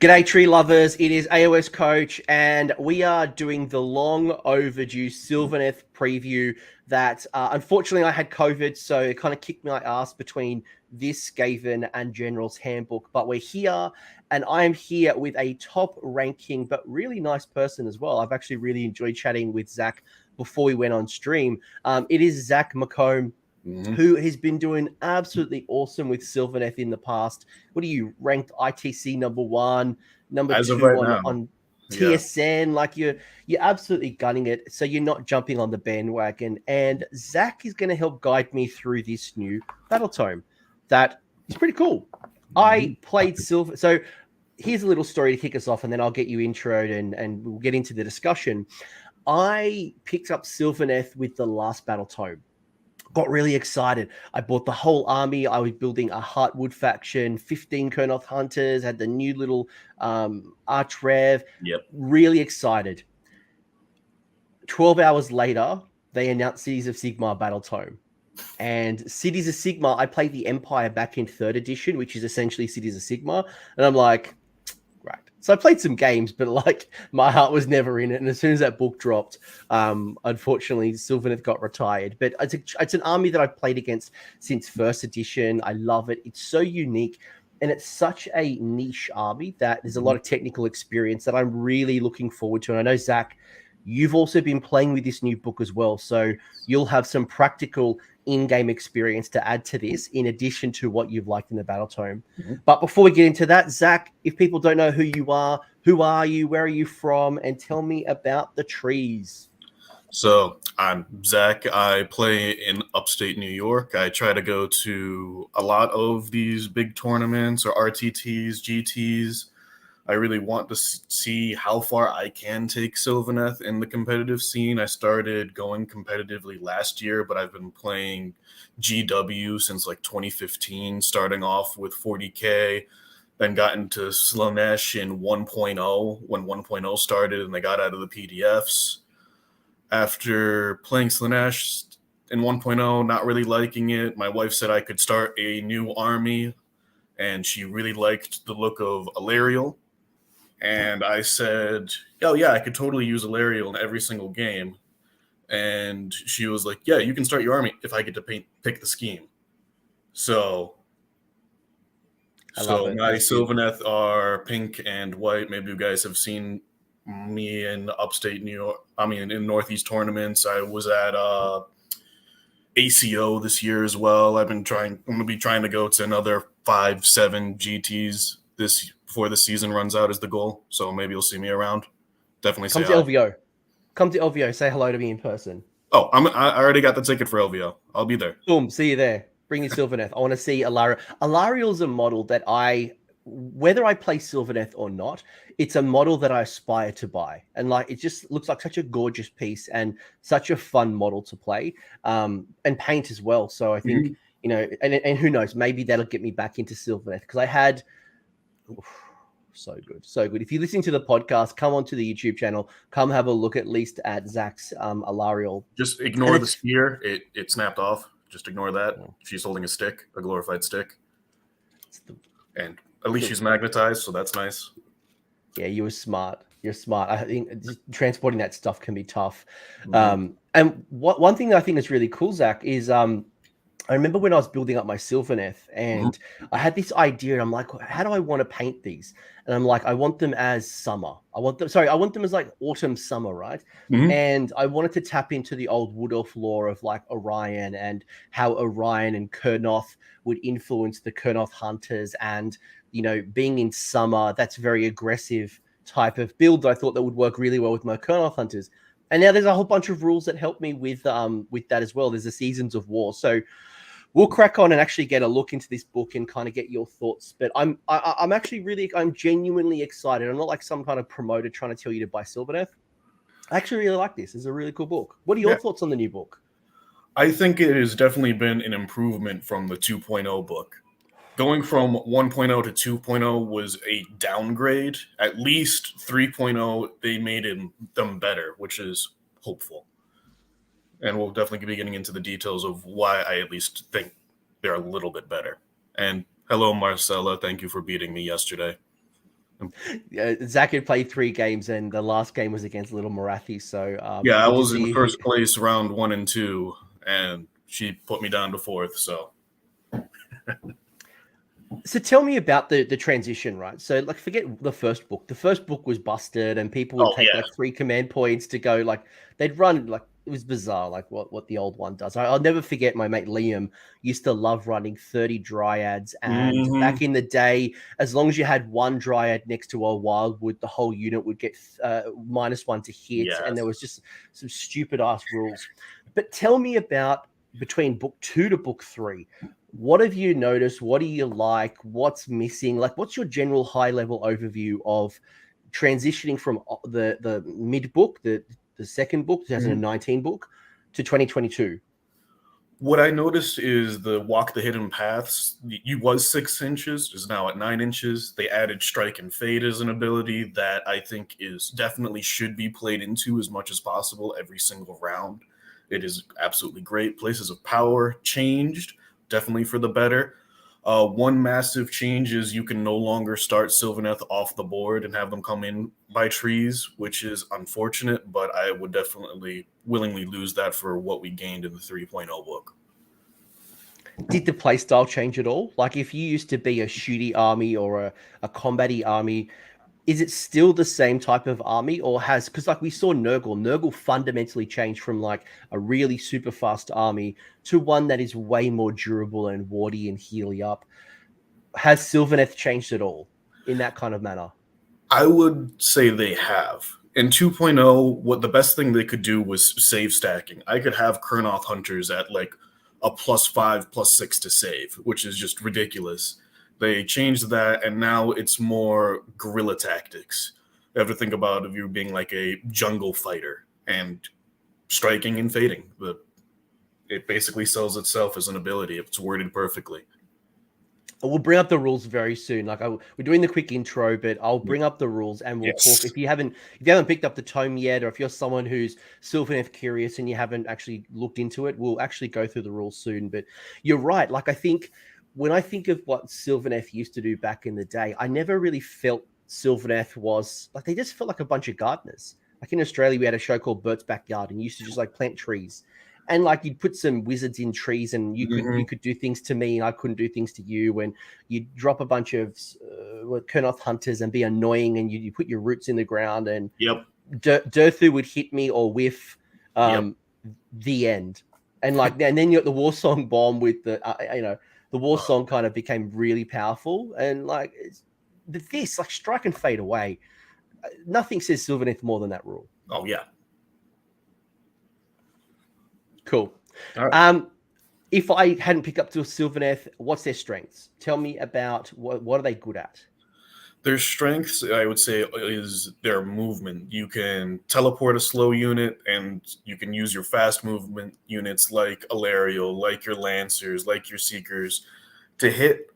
G'day, tree lovers. It is AOS Coach, and we are doing the long overdue Sylvaneth preview that unfortunately I had COVID, so it kind of kicked my ass between this Skaven and General's Handbook. But we're here, and I am here with a top ranking but really nice person as well. I've actually really enjoyed chatting with Zack before we went on stream. It is Zack McComb, who has been doing absolutely awesome with Sylvaneth in the past. What are you ranked ITC number 1, number As 2 right on TSN? Like you're absolutely gunning it. So you're not jumping on the bandwagon. And Zack is going to help guide me through this new battletome. That is pretty cool. I played Silver. So here's a little story to kick us off, and then I'll get you introed and we'll get into the discussion. I picked up Sylvaneth with the last battletome. Got really excited. I bought the whole army. I was building a Heartwood faction, 15 Kurnoth Hunters, had the new little Arch Rev. Yep. Really excited. 12 hours later, they announced Cities of Sigmar Battletome. And Cities of Sigmar, I played the Empire back in 3rd edition, which is essentially Cities of Sigmar. And I'm like, right. So I played some games, but like my heart was never in it. And as soon as that book dropped, unfortunately, Sylvaneth got retired. But it's an army that I've played against since 1st edition. I love it. It's so unique. And it's such a niche army that there's a lot of technical experience that I'm really looking forward to. And I know, Zack, you've also been playing with this new book as well. So you'll have some practical in-game experience to add to this, in addition to what you've liked in the Battletome. But before we get into that, Zack, if people don't know who you are you, where are you from, and tell me about the trees. So I'm Zack. I play in upstate New York. I try to go to a lot of these big tournaments or RTTs, GTs. I really want to see how far I can take Sylvaneth in the competitive scene. I started going competitively last year, but I've been playing GW since like 2015, starting off with 40K, then got into Slaanesh in 1.0 when 1.0 started and they got out of the PDFs. After playing Slaanesh in 1.0, not really liking it, my wife said I could start a new army, and she really liked the look of Alarielle. And I said, oh, yeah, I could totally use Alarielle in every single game. And she was like, yeah, you can start your army if I get to pick the scheme. So my Sylvaneth are pink and white. Maybe you guys have seen me in upstate New York. I mean, in Northeast tournaments. I was at ACO this year as well. I'm going to be trying to go to another 5-7 GTs before the season runs out is the goal. So maybe you'll see me around. Definitely Come to LVO. Come to LVO. Say hello to me in person. Oh, I already got the ticket for LVO. I'll be there. Boom. See you there. Bring your Sylvaneth. I want to see Alarielle. Alarielle's a model that whether I play Sylvaneth or not, it's a model that I aspire to buy. And like, it just looks like such a gorgeous piece and such a fun model to play and paint as well. So I think, you know, and who knows, maybe that'll get me back into Sylvaneth because I had... So good. If you're listening to the podcast, come onto the YouTube channel. Come have a look at least at Zack's Alarielle. Just ignore the spear. It snapped off. Just ignore that. She's holding a stick, a glorified stick. And at least she's magnetized, so that's nice. Yeah, you were smart. You're smart. I think transporting that stuff can be tough. And one thing that I think is really cool, Zack, is I remember when I was building up my Sylvaneth and I had this idea and I'm like, how do I want to paint these? And I'm like, I want them as summer. I want them as like autumn, summer, right? And I wanted to tap into the old Wood Elf lore of like Orion and how Orion and Kurnoth would influence the Kurnoth Hunters. And, you know, being in summer, that's very aggressive type of build that I thought that would work really well with my Kurnoth Hunters. And now there's a whole bunch of rules that help me with that as well. There's the Seasons of War. So we'll crack on and actually get a look into this book and kind of get your thoughts. But I'm genuinely excited. I'm not like some kind of promoter trying to tell you to buy Sylvaneth. I actually really like this. It's a really cool book. What are your thoughts on the new book? I think it has definitely been an improvement from the 2.0 book. Going from 1.0 to 2.0 was a downgrade. At least 3.0, they made them better, which is hopeful. And we'll definitely be getting into the details of why I at least think they're a little bit better. And hello, Marcella. Thank you for beating me yesterday. Zach had played 3 games, and the last game was against Little Marathi. So Yeah, I good to was in see you. first place round 1 and 2, and she put me down to 4th. So So tell me about the transition, right? So like forget the first book. The first book was busted and people would oh take yeah. like 3 command points to go like they'd run like it was bizarre like what the old one does. I'll never forget my mate Liam used to love running 30 dryads, and Hmm. back in the day as long as you had one dryad next to a wildwood the whole unit would get -1 to hit, and there Yes. was just some stupid ass rules. But tell me about between book 2 to book 3, what have you noticed? What do you like? What's missing? Like, what's your general high level overview of transitioning from the mid book, the second book, Mhm. 2019 book, to 2022? What I noticed is the walk the hidden paths. You was 6 inches, is now at 9 inches. They added strike and fade as an ability that I think is definitely should be played into as much as possible every single round. It is absolutely great. Places of power changed, definitely for the better. One massive change is you can no longer start Sylvaneth off the board and have them come in by trees, which is unfortunate, but I would definitely willingly lose that for what we gained in the 3.0 book. Did the playstyle change at all? Like, if you used to be a shooty army or a combaty army, is it still the same type of army, or has because like we saw Nurgle fundamentally changed from like a really super fast army to one that is way more durable and wardy and healy up? Has Sylvaneth changed at all in that kind of manner? I would say they have. In 2.0, what the best thing they could do was save stacking. I could have Kurnoth Hunters at like a +5, +6 to save, which is just ridiculous. They changed that, and now it's more guerrilla tactics. You have to think about if you're being like a jungle fighter and striking and fading. But it basically sells itself as an ability if it's worded perfectly. We'll bring up the rules very soon. We're doing the quick intro, but I'll bring up the rules and we'll talk. Yes. If you haven't picked up the tome yet, or if you're someone who's Sylvaneth curious and you haven't actually looked into it, we'll actually go through the rules soon. But you're right. Like I think when I think of what Sylvaneth used to do back in the day, I never really felt Sylvaneth was like they just felt like a bunch of gardeners. Like in Australia, we had a show called Bert's Backyard, and you used to just like plant trees, and like you'd put some wizards in trees, and you Hmm. could do things to me and I couldn't do things to you, and you drop a bunch of Kurnoth hunters and be annoying, and you put your roots in the ground, and Yep. Durthu would hit me or whiff. Yep. The end, and like and then you got the war song bomb with the the war Oh, song kind of became really powerful, and like this like strike and fade away. Nothing says Sylvaneth more than that rule. oh yeah. Cool. All right. If I hadn't picked up to Sylvaneth, what's their strengths? Tell me about what are they good at? Their strengths, I would say, is their movement. You can teleport a slow unit, and you can use your fast movement units like Alarielle, like your Lancers, like your Seekers to hit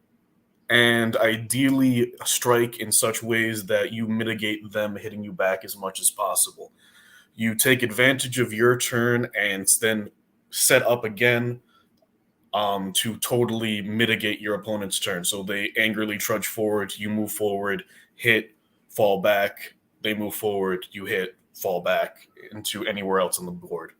and ideally strike in such ways that you mitigate them hitting you back as much as possible. You take advantage of your turn and then set up again to totally mitigate your opponent's turn. So they angrily trudge forward, you move forward, hit, fall back, they move forward, you hit, fall back into anywhere else on the board.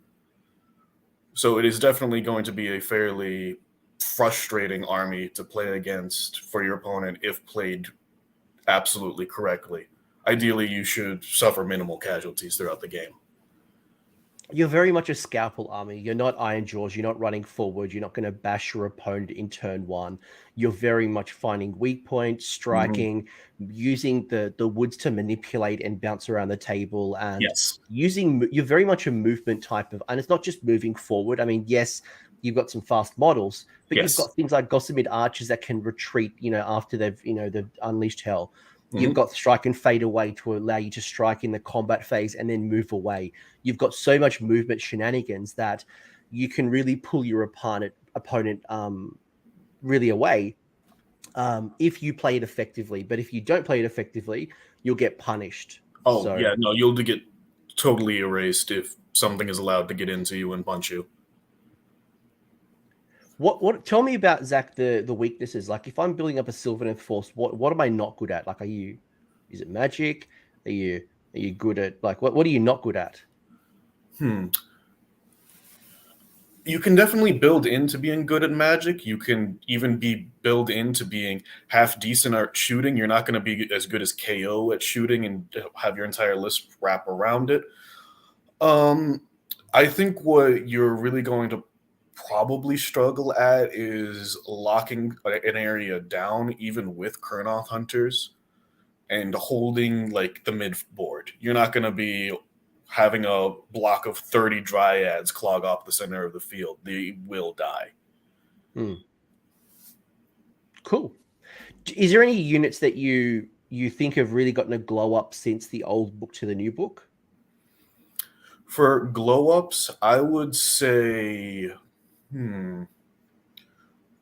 So it is definitely going to be a fairly frustrating army to play against for your opponent if played absolutely correctly. Ideally, you should suffer minimal casualties throughout the game. You're very much a scalpel army. You're not Iron Jaws. You're not running forward. You're not going to bash your opponent in turn one. You're very much finding weak points, Mhm. striking, using the woods to manipulate and bounce around the table, and Yes. you're very much a movement type of, and it's not just moving forward. I mean, yes, you've got some fast models, but you've Yes. got things like Gossamid Archers that can retreat, after they've unleashed hell. You've Mhm. got strike and fade away to allow you to strike in the combat phase and then move away. You've got so much movement shenanigans that you can really pull your opponent really away if you play it effectively. But if you don't play it effectively, you'll get punished. Oh, So yeah. No, you'll get totally erased if something is allowed to get into you and punch you. what tell me about Zach the weaknesses. Like if I'm building up a Sylvaneth force, what am I not good at? Like are you Is it magic? Are you good at, like, what are you not good at? You can definitely build into being good at magic. You can even be build into being half decent at shooting. You're not going to be as good as KO at shooting and have your entire list wrap around it. I think what you're really going to probably struggle at is locking an area down, even with Kurnoth hunters, and holding like the mid board. You're not going to be having a block of 30 Dryads clog up the center of the field. They will die. Cool. Is there any units that you think have really gotten a glow up since the old book to the new book? For glow ups, I would say,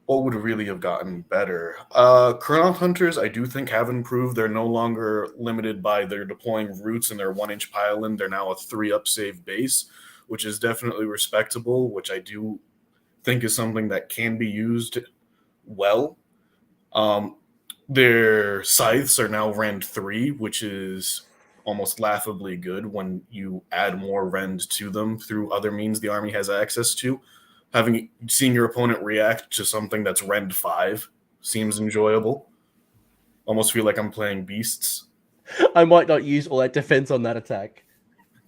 what would really have gotten better? Kurnoth hunters, I do think, have improved. They're no longer limited by their deploying roots and their 1-inch pile-in. They're now a 3-up save base, which is definitely respectable, which I do think is something that can be used well. Their scythes are now rend 3, which is almost laughably good when you add more rend to them through other means the army has access to. Seeing your opponent react to something that's rend 5 seems enjoyable. Almost feel like I'm playing beasts. I might not use all that defense on that attack.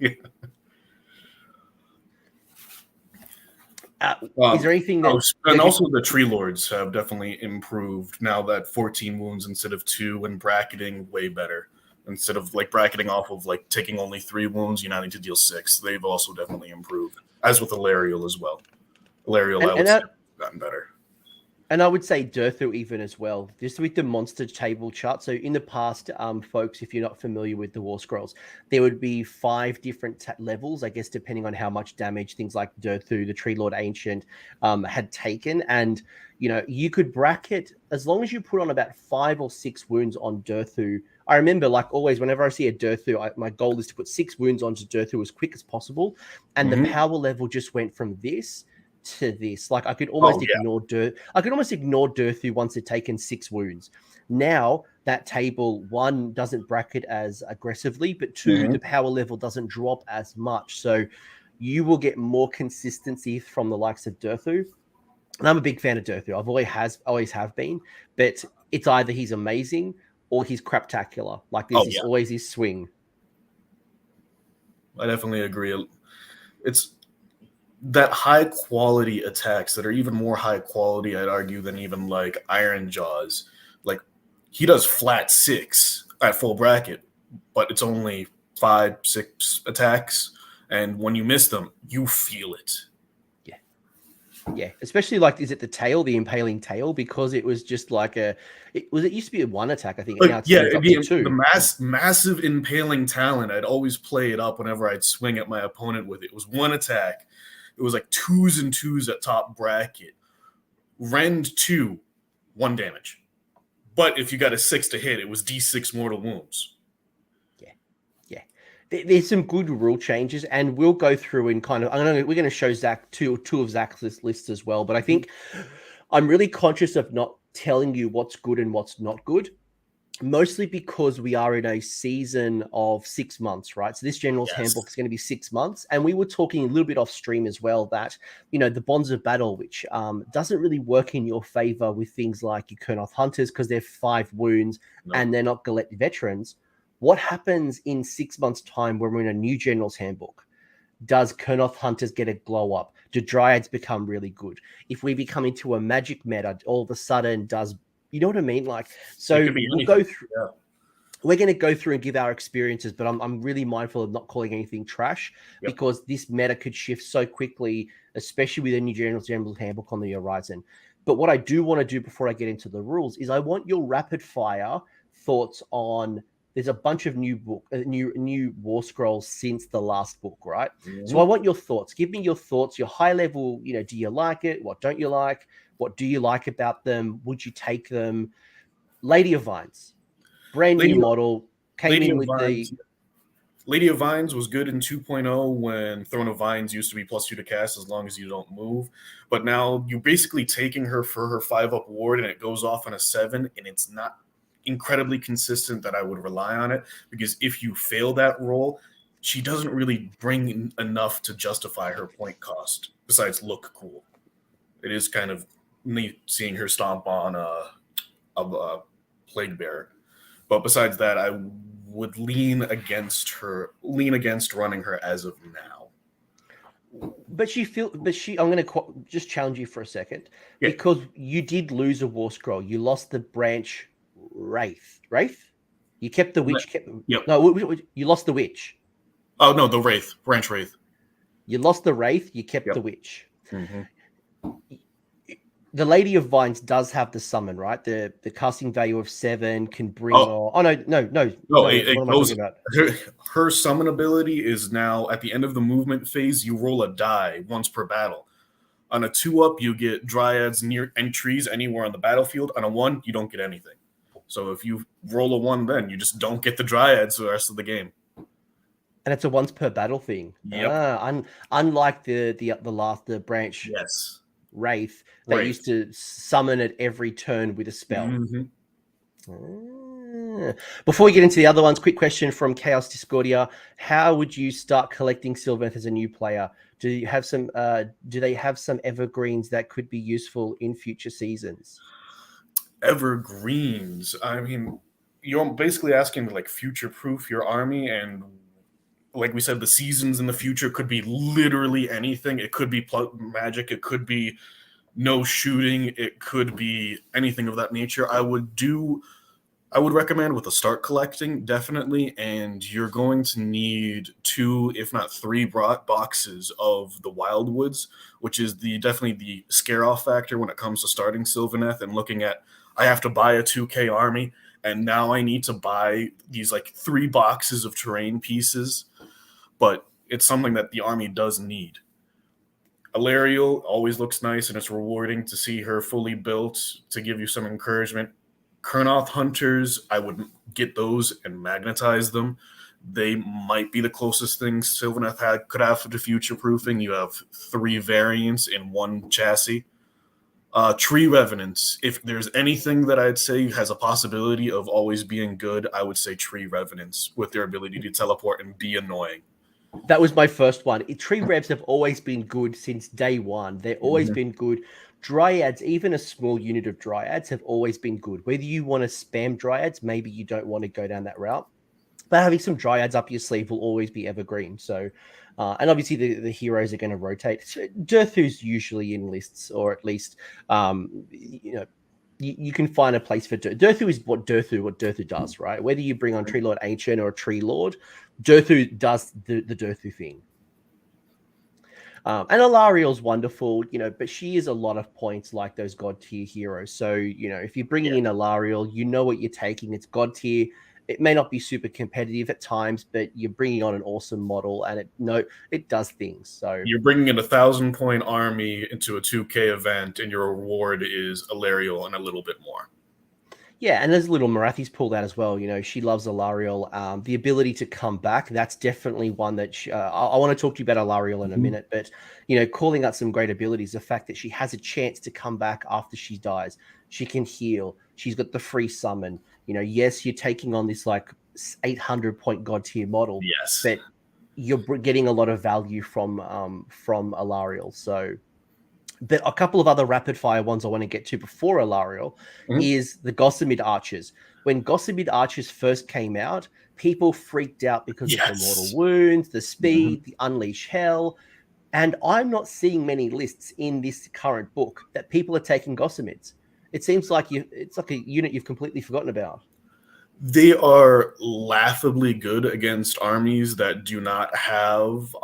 Yeah. Is there anything that... And also the Tree Lords have definitely improved now that 14 wounds instead of 2, and bracketing way better. Instead of like bracketing off of like taking only 3 wounds, you now need to deal 6. They've also definitely improved, as with Alarielle as well. Alarielle, I would say, gotten better. And I would say Durthu even as well, just with the monster table chart. So in the past, folks, if you're not familiar with the War Scrolls, there would be 5 different levels, I guess, depending on how much damage things like Durthu, the Tree Lord Ancient, had taken. And, you know, you could bracket, as long as you put on about 5 or 6 wounds on Durthu. I remember, like always, whenever I see a Durthu, my goal is to put 6 wounds onto Durthu as quick as possible. And the power level just went from this to this. Like I could almost ignore Durthu once they'd taken 6 wounds. Now that table, 1, doesn't bracket as aggressively, but 2, the power level doesn't drop as much. So you will get more consistency from the likes of Durthu. And I'm a big fan of Durthu. I've always have been, but it's either he's amazing or he's craptacular. Like this is always his swing. I definitely agree. It's that high quality attacks that are even more high quality, I'd argue, than even like Iron Jaws. Like he does flat 6 at full bracket, but it's only 5, 6 attacks. And when you miss them, you feel it. Yeah. Especially like, is it the tail, the impaling tail? Because it was just like it used to be a 1 attack, I think. Like, now it's 2. The massive impaling talent, I'd always play it up whenever I'd swing at my opponent with it. It was 1 attack. It was like 2s and 2s at top bracket. Rend 2, 1 damage. But if you got a 6 to hit, it was D6 mortal wounds. Yeah. There's some good rule changes, and we'll go through and kind of... we're going to show Zach two of Zach's lists as well, but I think I'm really conscious of not telling you what's good and what's not good. Mostly because we are in a season of 6 months, right? So this General's Handbook is going to be 6 months. And we were talking a little bit off stream as well that, you know, the Bonds of Battle, which doesn't really work in your favor with things like your Kurnoth Hunters because they're 5 wounds and they're not Galette veterans. What happens in 6 months' time when we're in a new General's Handbook? Does Kurnoth Hunters get a glow up? Do Dryads become really good? If we become into a magic meta, all of a sudden does... You know what I mean? Like, so we'll go through. Yeah. We're going to go through and give our experiences, but I'm really mindful of not calling anything trash because this meta could shift so quickly, especially with a new General's Handbook on the horizon. But what I do want to do before I get into the rules is I want your rapid fire thoughts on. There's a bunch of new War Scrolls since the last book, right? So I want your thoughts. Give me your thoughts, your high level. You know, do you like it? What don't you like? What do you like about them? Would you take them? Lady of Vines, brand new model, came in with the... Lady of Vines was good in 2.0 when Throne of Vines used to be +2 to cast as long as you don't move. But now you're basically taking her for her 5-up ward and it goes off on a 7 and it's not incredibly consistent that I would rely on it, because if you fail that roll, she doesn't really bring enough to justify her point cost, besides look cool. It is kind of neat seeing her stomp on a plague bearer. But besides that, I would lean against running her as of now. But I'm going to just challenge you for a second, because you did lose a war scroll. You lost the branch wraith. You kept the witch. Yep. No, you lost the witch. Oh no, the branch wraith. You lost the wraith. You kept Yep. the witch. Mm-hmm. The Lady of Vines does have the summon, right? The casting value of 7 can bring. No. It what am I talking about? Her summon ability is now at the end of the movement phase. You roll a die once per battle. On a 2-up, you get dryads near entries anywhere on the battlefield. On a 1, you don't get anything. So if you roll a 1, then you just don't get the dryads for the rest of the game. And it's a once per battle thing. Yep. Unlike the branch. Yes. Wraith, they used to summon it every turn with a spell. Mm-hmm. Before we get into the other ones, quick question from Chaos Discordia: how would you start collecting Sylvaneth as a new player? Do you have some? Do they have some evergreens that could be useful in future seasons? Evergreens. I mean, you're basically asking to like future-proof your army, and like we said, the seasons in the future could be literally anything. It could be magic. It could be no shooting. It could be anything of that nature. I would recommend with a start collecting, definitely. And you're going to need 2, if not 3 boxes of the Wyldwoods, which is definitely the scare off factor when it comes to starting Sylvaneth and looking at, I have to buy a 2K army, and now I need to buy these like 3 boxes of terrain pieces. But it's something that the army does need. Alarielle always looks nice, and it's rewarding to see her fully built to give you some encouragement. Kurnoth Hunters, I would get those and magnetize them. They might be the closest things Sylvaneth could have for the future proofing. You have 3 variants in 1 chassis. Tree Revenants. If there's anything that I'd say has a possibility of always being good, I would say Tree Revenants, with their ability to teleport and be annoying. That was my first one. Tree Revs have always been good since day one. They've always been good. Dryads, even a small unit of Dryads, have always been good. Whether you want to spam Dryads, maybe you don't want to go down that route. But having some Dryads up your sleeve will always be evergreen. So, and obviously the heroes are going to rotate. Durthu's usually in lists, or at least, you can find a place for Durthu. Is what Durthu does, right? Whether you bring on Tree Lord Ancient or a Tree Lord, Durthu does the Durthu thing. And Alarielle's wonderful, but she is a lot of points like those god tier heroes. So, if you're bringing in Alarielle, you know what you're taking. It's god tier. It may not be super competitive at times, but you're bringing on an awesome model, and it does things. So you're bringing in 1,000-point army into a 2K event, and your reward is Alarielle and a little bit more. Yeah, and there's little Marathi's pulled out as well. She loves Alarielle. The ability to come back, that's definitely one that I want to talk to you about Alarielle in a minute. But, calling out some great abilities, the fact that she has a chance to come back after she dies. She can heal. She's got the free summon. Yes, you're taking on this like 800-point god tier model. Yes, but you're getting a lot of value from Alarielle. So, but a couple of other rapid fire ones I want to get to before Alarielle is the Gossamid Archers. When Gossamid Archers first came out, people freaked out because of the mortal wounds, the speed, the unleash hell. And I'm not seeing many lists in this current book that people are taking Gossamids. It seems like it's like a unit you've completely forgotten about. They are laughably good against armies that do not have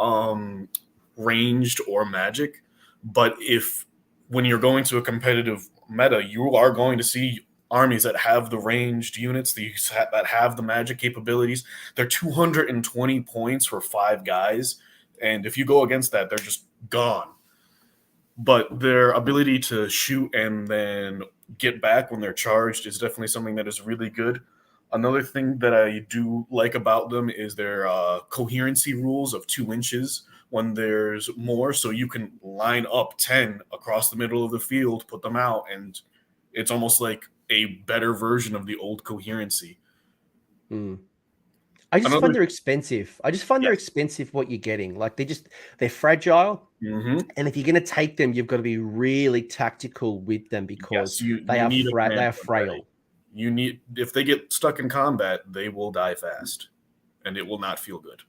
ranged or magic. But when you're going to a competitive meta, you are going to see armies that have the ranged units, that have the magic capabilities. They're 220 points for 5 guys. And if you go against that, they're just gone. But their ability to shoot and then get back when they're charged is definitely something that is really good. Another thing that I do like about them is their coherency rules of 2 inches when there's more. So you can line up 10 across the middle of the field, put them out, and it's almost like a better version of the old coherency. I just find they're expensive. They're expensive what you're getting. Like they're fragile. And if you're going to take them, you've got to be really tactical with them because they are frail. If they get stuck in combat, they will die fast and it will not feel good.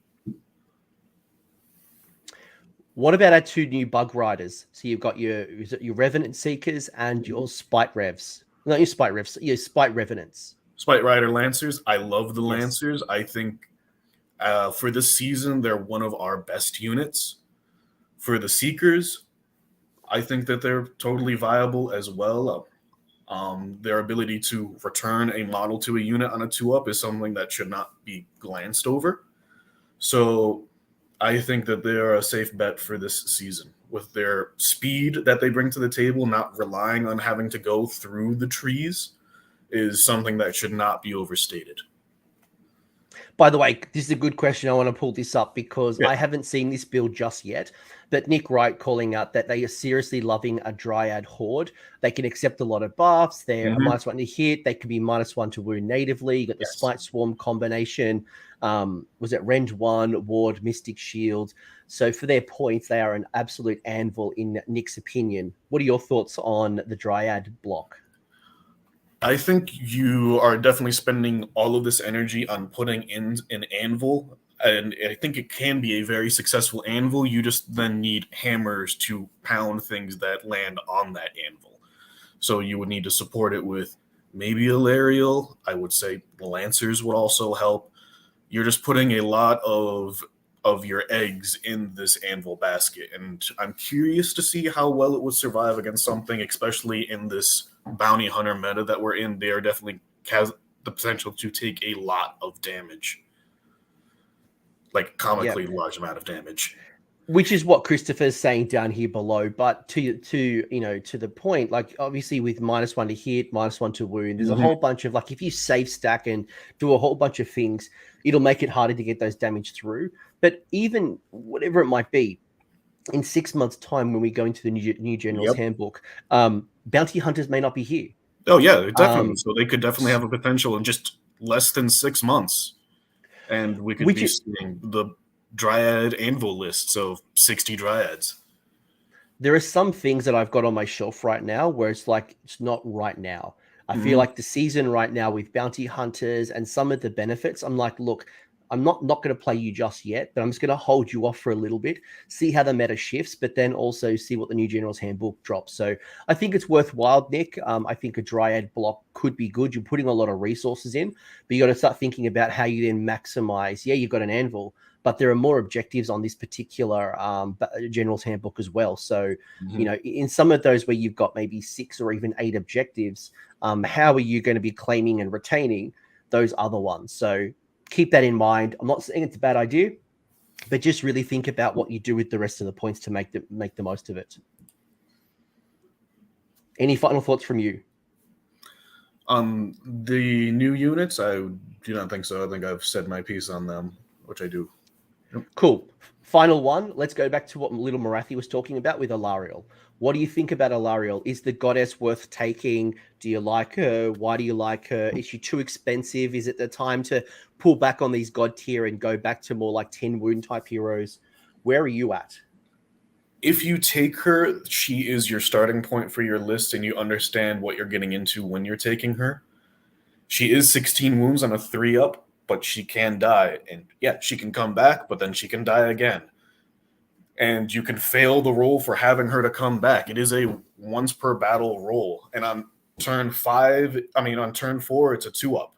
What about our 2 new bug riders? So you've got your Revenant Seekers and your Spite Revs. Not your Spite Revs, your Spite Revenants. Spite Rider Lancers. I love the Lancers. I think for this season, they're one of our best units. For the Seekers, I think that they're totally viable as well. Their ability to return a model to a unit on a 2-up is something that should not be glanced over. So I think that they are a safe bet for this season. With their speed that they bring to the table, not relying on having to go through the trees, is something that should not be overstated. By the way, this is a good question. I want to pull this up because I haven't seen this build just yet. But Nick Wright calling out that they are seriously loving a Dryad Horde. They can accept a lot of buffs. They're a -1 to hit. They can be -1 to wound natively. You got the Spite Swarm combination. Was it Rend 1, Ward, Mystic Shield? So for their points, they are an absolute anvil in Nick's opinion. What are your thoughts on the Dryad block? I think you are definitely spending all of this energy on putting in an anvil, and I think it can be a very successful anvil. You just then need hammers to pound things that land on that anvil. So you would need to support it with maybe Alarielle. I would say the Lancers would also help. You're just putting a lot of your eggs in this anvil basket, and I'm curious to see how well it would survive against something, especially in this bounty hunter meta that we're in. They are definitely has the potential to take a lot of damage, like comically large amount of damage. Which is what Christopher's saying down here below. But to the point, like obviously with -1 to hit, -1 to wound, there's a whole bunch of like if you safe stack and do a whole bunch of things, it'll make it harder to get those damage through. But even whatever it might be, in 6 months' time when we go into the new General's Handbook, bounty hunters may not be here. Oh yeah, definitely. So they could definitely have a potential in just less than 6 months, and we could be seeing the Dryad anvil list, so 60 Dryads. There are some things that I've got on my shelf right now where it's like it's not right now. I feel like the season right now with bounty hunters and some of the benefits, I'm like, look, I'm not going to play you just yet, but I'm just going to hold you off for a little bit, see how the meta shifts, but then also see what the new General's Handbook drops. So I think it's worthwhile, Nick. I think a Dryad block could be good. You're putting a lot of resources in, but you got to start thinking about how you then maximize. Yeah, you've got an anvil, but there are more objectives on this particular General's Handbook as well. So, in some of those where you've got maybe 6 or even 8 objectives, how are you going to be claiming and retaining those other ones? So keep that in mind. I'm not saying it's a bad idea, but just really think about what you do with the rest of the points to make the most of it. Any final thoughts from you? The new units, I do not think so. I think I've said my piece on them, which I do. Yep. Cool. Final one. Let's go back to what Little Marathi was talking about with Alarielle. What do you think about Alarielle? Is the goddess worth taking? Do you like her? Why do you like her? Is she too expensive? Is it the time to pull back on these god tier and go back to more like 10 wound type heroes? Where are you at? If you take her, she is your starting point for your list and you understand what you're getting into when you're taking her. She is 16 wounds on a 3-up, but she can die. And yeah, she can come back, but then she can die again. And you can fail the roll for having her to come back. It is a once per battle roll. And on turn 4, it's a 2-up.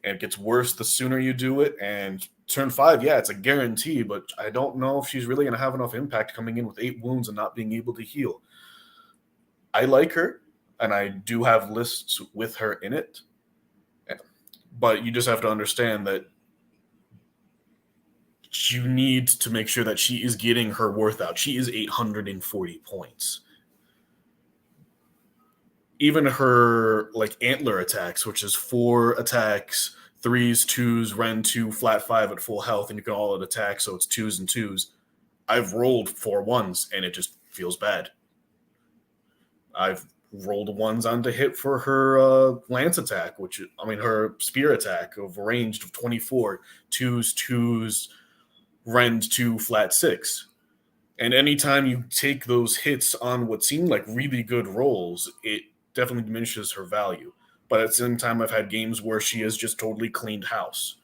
And it gets worse the sooner you do it. And turn 5, yeah, it's a guarantee, but I don't know if she's really going to have enough impact coming in with 8 wounds and not being able to heal. I like her, and I do have lists with her in it. But you just have to understand that you need to make sure that she is getting her worth out. She is 840 points. Even her antler attacks, which is 4 attacks, 3s, 2s, Ren 2, flat 5 at full health, and you can all out attack, so it's 2s and 2s. I've rolled 4 1s, and it just feels bad. I've rolled ones on to hit for her lance attack, her spear attack of a range of 24, twos, rend 2, flat 6. And anytime you take those hits on what seemed like really good rolls, it definitely diminishes her value. But at the same time, I've had games where she has just totally cleaned house.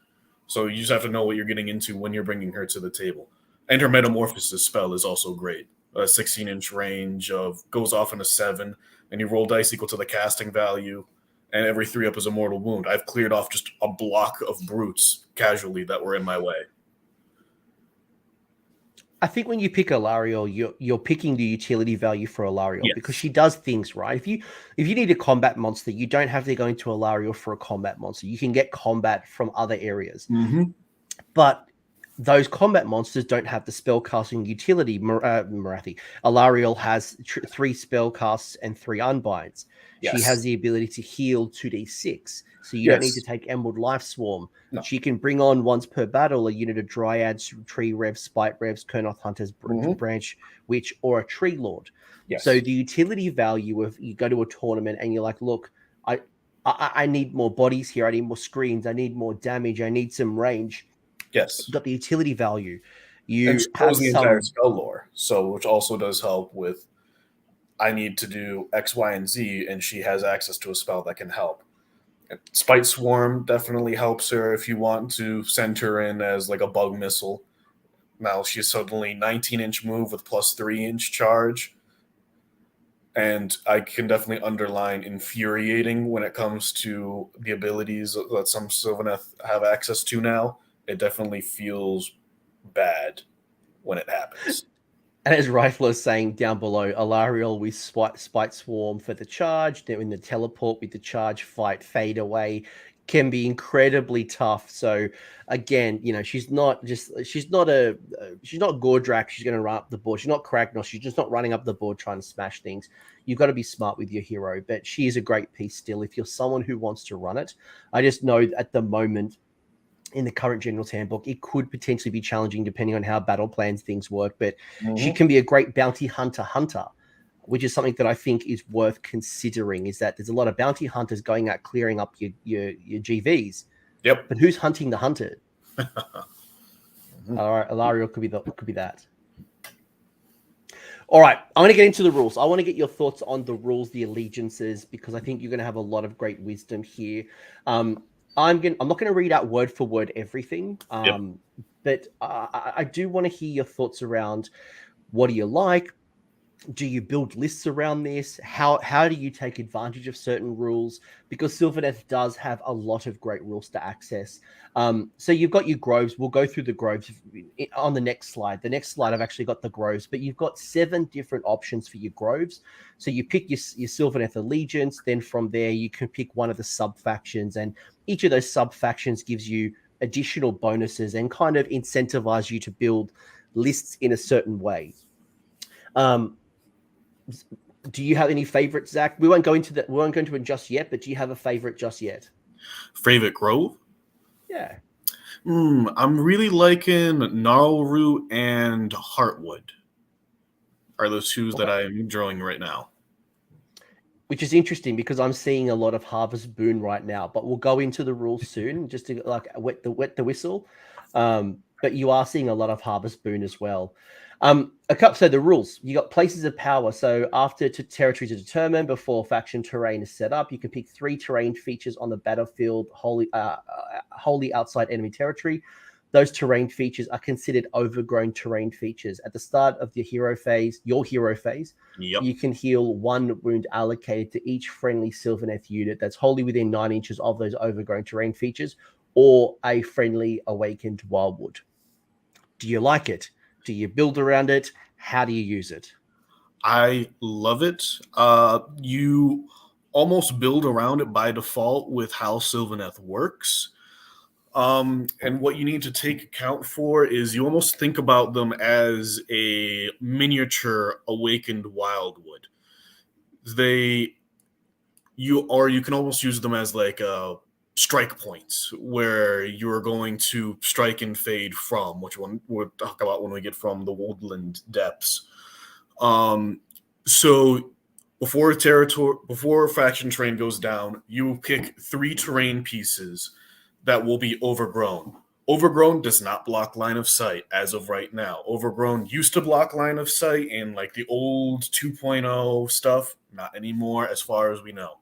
So you just have to know what you're getting into when you're bringing her to the table. And her Metamorphosis spell is also great. A 16-inch range goes off in a 7, and you roll dice equal to the casting value, and every 3-up is a mortal wound. I've cleared off just a block of brutes casually that were in my way. I think when you pick Alarielle, you're picking the utility value for Alarielle, Yes. because she does things, right. If you need a combat monster, you don't have to go into Alarielle for a combat monster. You can get combat from other areas. Mm-hmm. But those combat monsters don't have the spellcasting utility. Marathi. Alarielle has 3 spellcasts and 3 unbinds. Yes. She has the ability to heal 2d6. So you don't need to take Emerald Life Swarm. No. She can bring on once per battle a unit of Dryads, Tree Revs, Spite Revs, Kurnoth Hunters, Branch Witch, or a Tree Lord. Yes. So the utility value of you go to a tournament and you're like, look, I need more bodies here. I need more screens. I need more damage. I need some range. Yes. You've got the utility value. You have the entire spell lore, which also does help with I need to do X, Y, and Z, and she has access to a spell that can help. Spite Swarm definitely helps her if you want to send her in as like a bug missile. Now she's suddenly 19-inch move with plus 3-inch charge. And I can definitely underline infuriating when it comes to the abilities that some Sylvaneth have access to now. It definitely feels bad when it happens. And as Rifler is saying down below, Alarielle with Spite Swarm for the charge, then in the teleport with the charge, fight, fade away, can be incredibly tough. So again, she's not Gordrak. She's going to run up the board. She's not Kragnos. She's just not running up the board trying to smash things. You've got to be smart with your hero, but she is a great piece still if you're someone who wants to run it. I just know at the moment, in the current General's Handbook, it could potentially be challenging depending on how battle plans things work, but she can be a great bounty hunter, which is something that I think is worth considering, is that there's a lot of bounty hunters going out clearing up your GVs. Yep. But who's hunting the hunted? All right, Alarielle could be that. All right, I'm going to get into the rules. I want to get your thoughts on the rules, the allegiances, because I think you're going to have a lot of great wisdom here. I'm not going to read out word for word everything, but I do want to hear your thoughts around what do you like? Do you build lists around this? How do you take advantage of certain rules? Because Sylvaneth does have a lot of great rules to access. So you've got your groves. We'll go through the groves on the next slide. The next slide, I've actually got the groves, but you've got 7 different options for your groves. So you pick your Sylvaneth allegiance. Then from there, you can pick one of the sub-factions, and each of those sub-factions gives you additional bonuses and kind of incentivize you to build lists in a certain way. Do you have any favorites, Zach? We won't go into it just yet, but do you have a favorite just yet? Favorite grove? Yeah. I'm really liking Gnarlroot and Heartwood. Are those two that I'm drawing right now? Which is interesting because I'm seeing a lot of Harvest Boon right now, but we'll go into the rules soon just to wet the whistle. But you are seeing a lot of Harvest Boon as well. So the rules, you got places of power. So after territories are determined, before faction terrain is set up, you can pick 3 terrain features on the battlefield wholly outside enemy territory. Those terrain features are considered overgrown terrain features. At the start of your hero phase, you can heal 1 wound allocated to each friendly Sylvaneth unit that's wholly within 9 inches of those overgrown terrain features, or a friendly awakened Wyldwood. Do you like it? Do you build around it? How do you use it? I love it. You almost build around it by default with how Sylvaneth works. And what you need to take account for is you almost think about them as a miniature awakened Wyldwood. You can almost use them as like strike points where you're going to strike and fade from, which one we'll talk about when we get from the woodland depths. So before faction terrain goes down, you pick 3 terrain pieces that will be overgrown. Overgrown does not block line of sight as of right now. Overgrown used to block line of sight in like the old 2.0 stuff, not anymore as far as we know.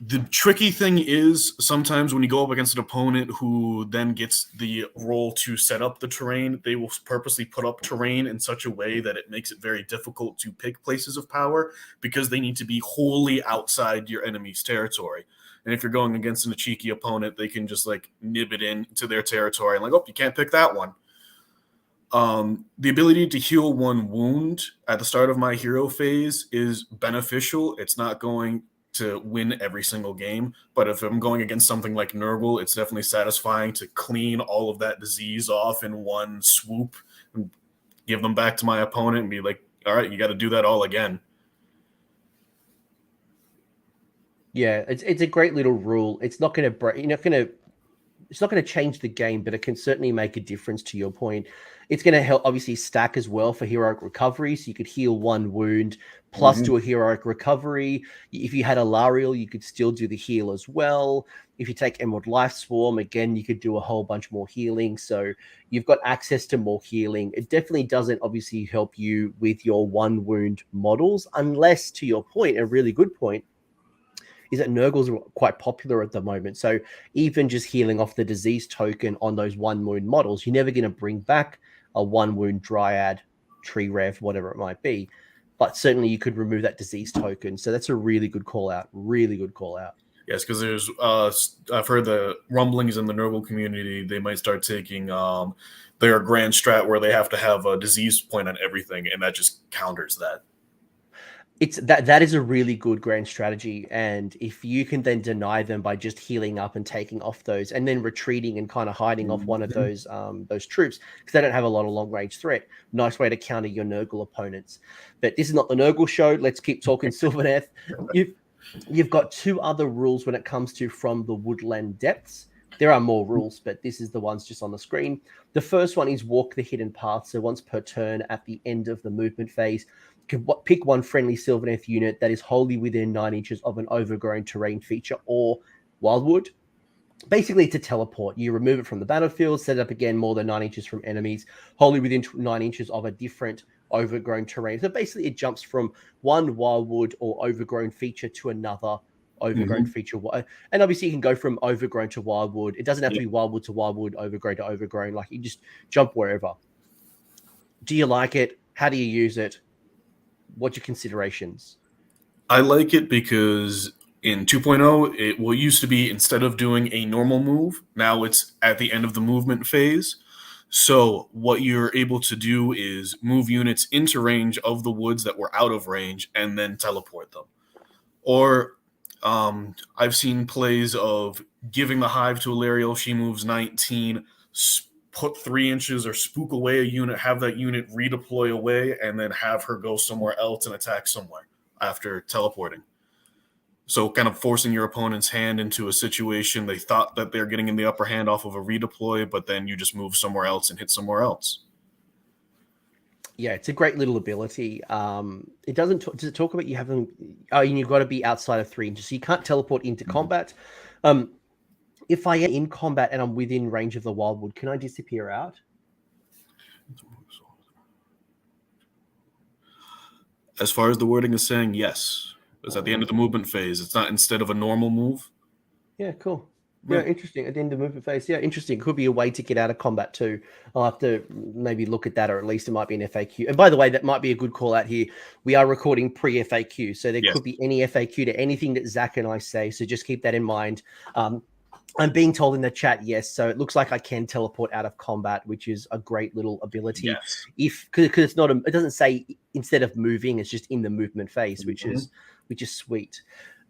The tricky thing is sometimes when you go up against an opponent who then gets the role to set up the terrain, they will purposely put up terrain in such a way that it makes it very difficult to pick places of power because they need to be wholly outside your enemy's territory. And if you're going against a cheeky opponent, they can just like nib it into their territory and like, oh, you can't pick that one. The ability to heal 1 wound at the start of my hero phase is beneficial. It's not going to win every single game, but if I'm going against something like Nurgle, it's definitely satisfying to clean all of that disease off in one swoop and give them back to my opponent and be like, all right, you got to do that all again. Yeah, it's a great little rule. It's not going to break. It's not going to change the game, but it can certainly make a difference. To your point, it's going to help obviously stack as well for heroic recovery. So you could heal 1 wound plus do a heroic recovery. If you had Alarielle, you could still do the heal as well. If you take Emerald Life Swarm, again, you could do a whole bunch more healing. So you've got access to more healing. It definitely doesn't obviously help you with your 1 wound models, unless, to your point, a really good point, is that Nurgles are quite popular at the moment. So even just healing off the disease token on those 1 wound models, you're never going to bring back a 1 wound Dryad, Tree Rev, whatever it might be. But certainly you could remove that disease token. So that's a really good call out. Really good call out. Yes, because there's I've heard the rumblings in the Nurgle community. They might start taking their grand strat where they have to have a disease point on everything, and that just counters that. It's that is a really good grand strategy, and if you can then deny them by just healing up and taking off those and then retreating and kind of hiding off one of those troops because they don't have a lot of long range threat, nice way to counter your Nurgle opponents. But this is not the Nurgle show. Let's keep talking Sylvaneth. You've got 2 other rules when it comes to From the Woodland Depths. There are more rules, but this is the ones just on the screen. The first one is Walk the Hidden Path. So once per turn at the end of the movement phase, you can pick 1 friendly Sylvaneth unit that is wholly within 9 inches of an overgrown terrain feature or Wyldwood. Basically, to teleport, you remove it from the battlefield, set it up again more than 9 inches from enemies, wholly within 9 inches of a different overgrown terrain. So basically, it jumps from 1 Wyldwood or overgrown feature to another overgrown feature. And obviously, you can go from overgrown to Wyldwood. It doesn't have to be Wyldwood to Wyldwood, overgrown to overgrown. Like, you just jump wherever. Do you like it? How do you use it? What's your considerations? I like it because in 2.0, it will used to be instead of doing a normal move, now it's at the end of the movement phase. So what you're able to do is move units into range of the woods that were out of range and then teleport them. Or I've seen plays of giving the hive to Alarielle. She moves 19, put 3 inches or spook away a unit, have that unit redeploy away, and then have her go somewhere else and attack somewhere after teleporting. So kind of forcing your opponent's hand into a situation they thought that they're getting in the upper hand off of a redeploy, but then you just move somewhere else and hit somewhere else. Yeah, it's a great little ability. It does it talk about you having, you've got to be outside of 3 inches. So you can't teleport into combat. If I am in combat and I'm within range of the Wyldwood, can I disappear out? As far as the wording is saying, yes. It's at the end of the movement phase. It's not instead of a normal move. Yeah, cool. Yeah, interesting. At the end of the movement phase. Yeah, interesting. Could be a way to get out of combat too. I'll have to maybe look at that, or at least it might be an FAQ. And by the way, that might be a good call out here. We are recording pre-FAQ, so there could be any FAQ to anything that Zach and I say. So just keep that in mind. I'm being told in the chat, yes. So it looks like I can teleport out of combat, which is a great little ability. Yes. Because it's not, it doesn't say instead of moving, it's just in the movement phase, which is sweet.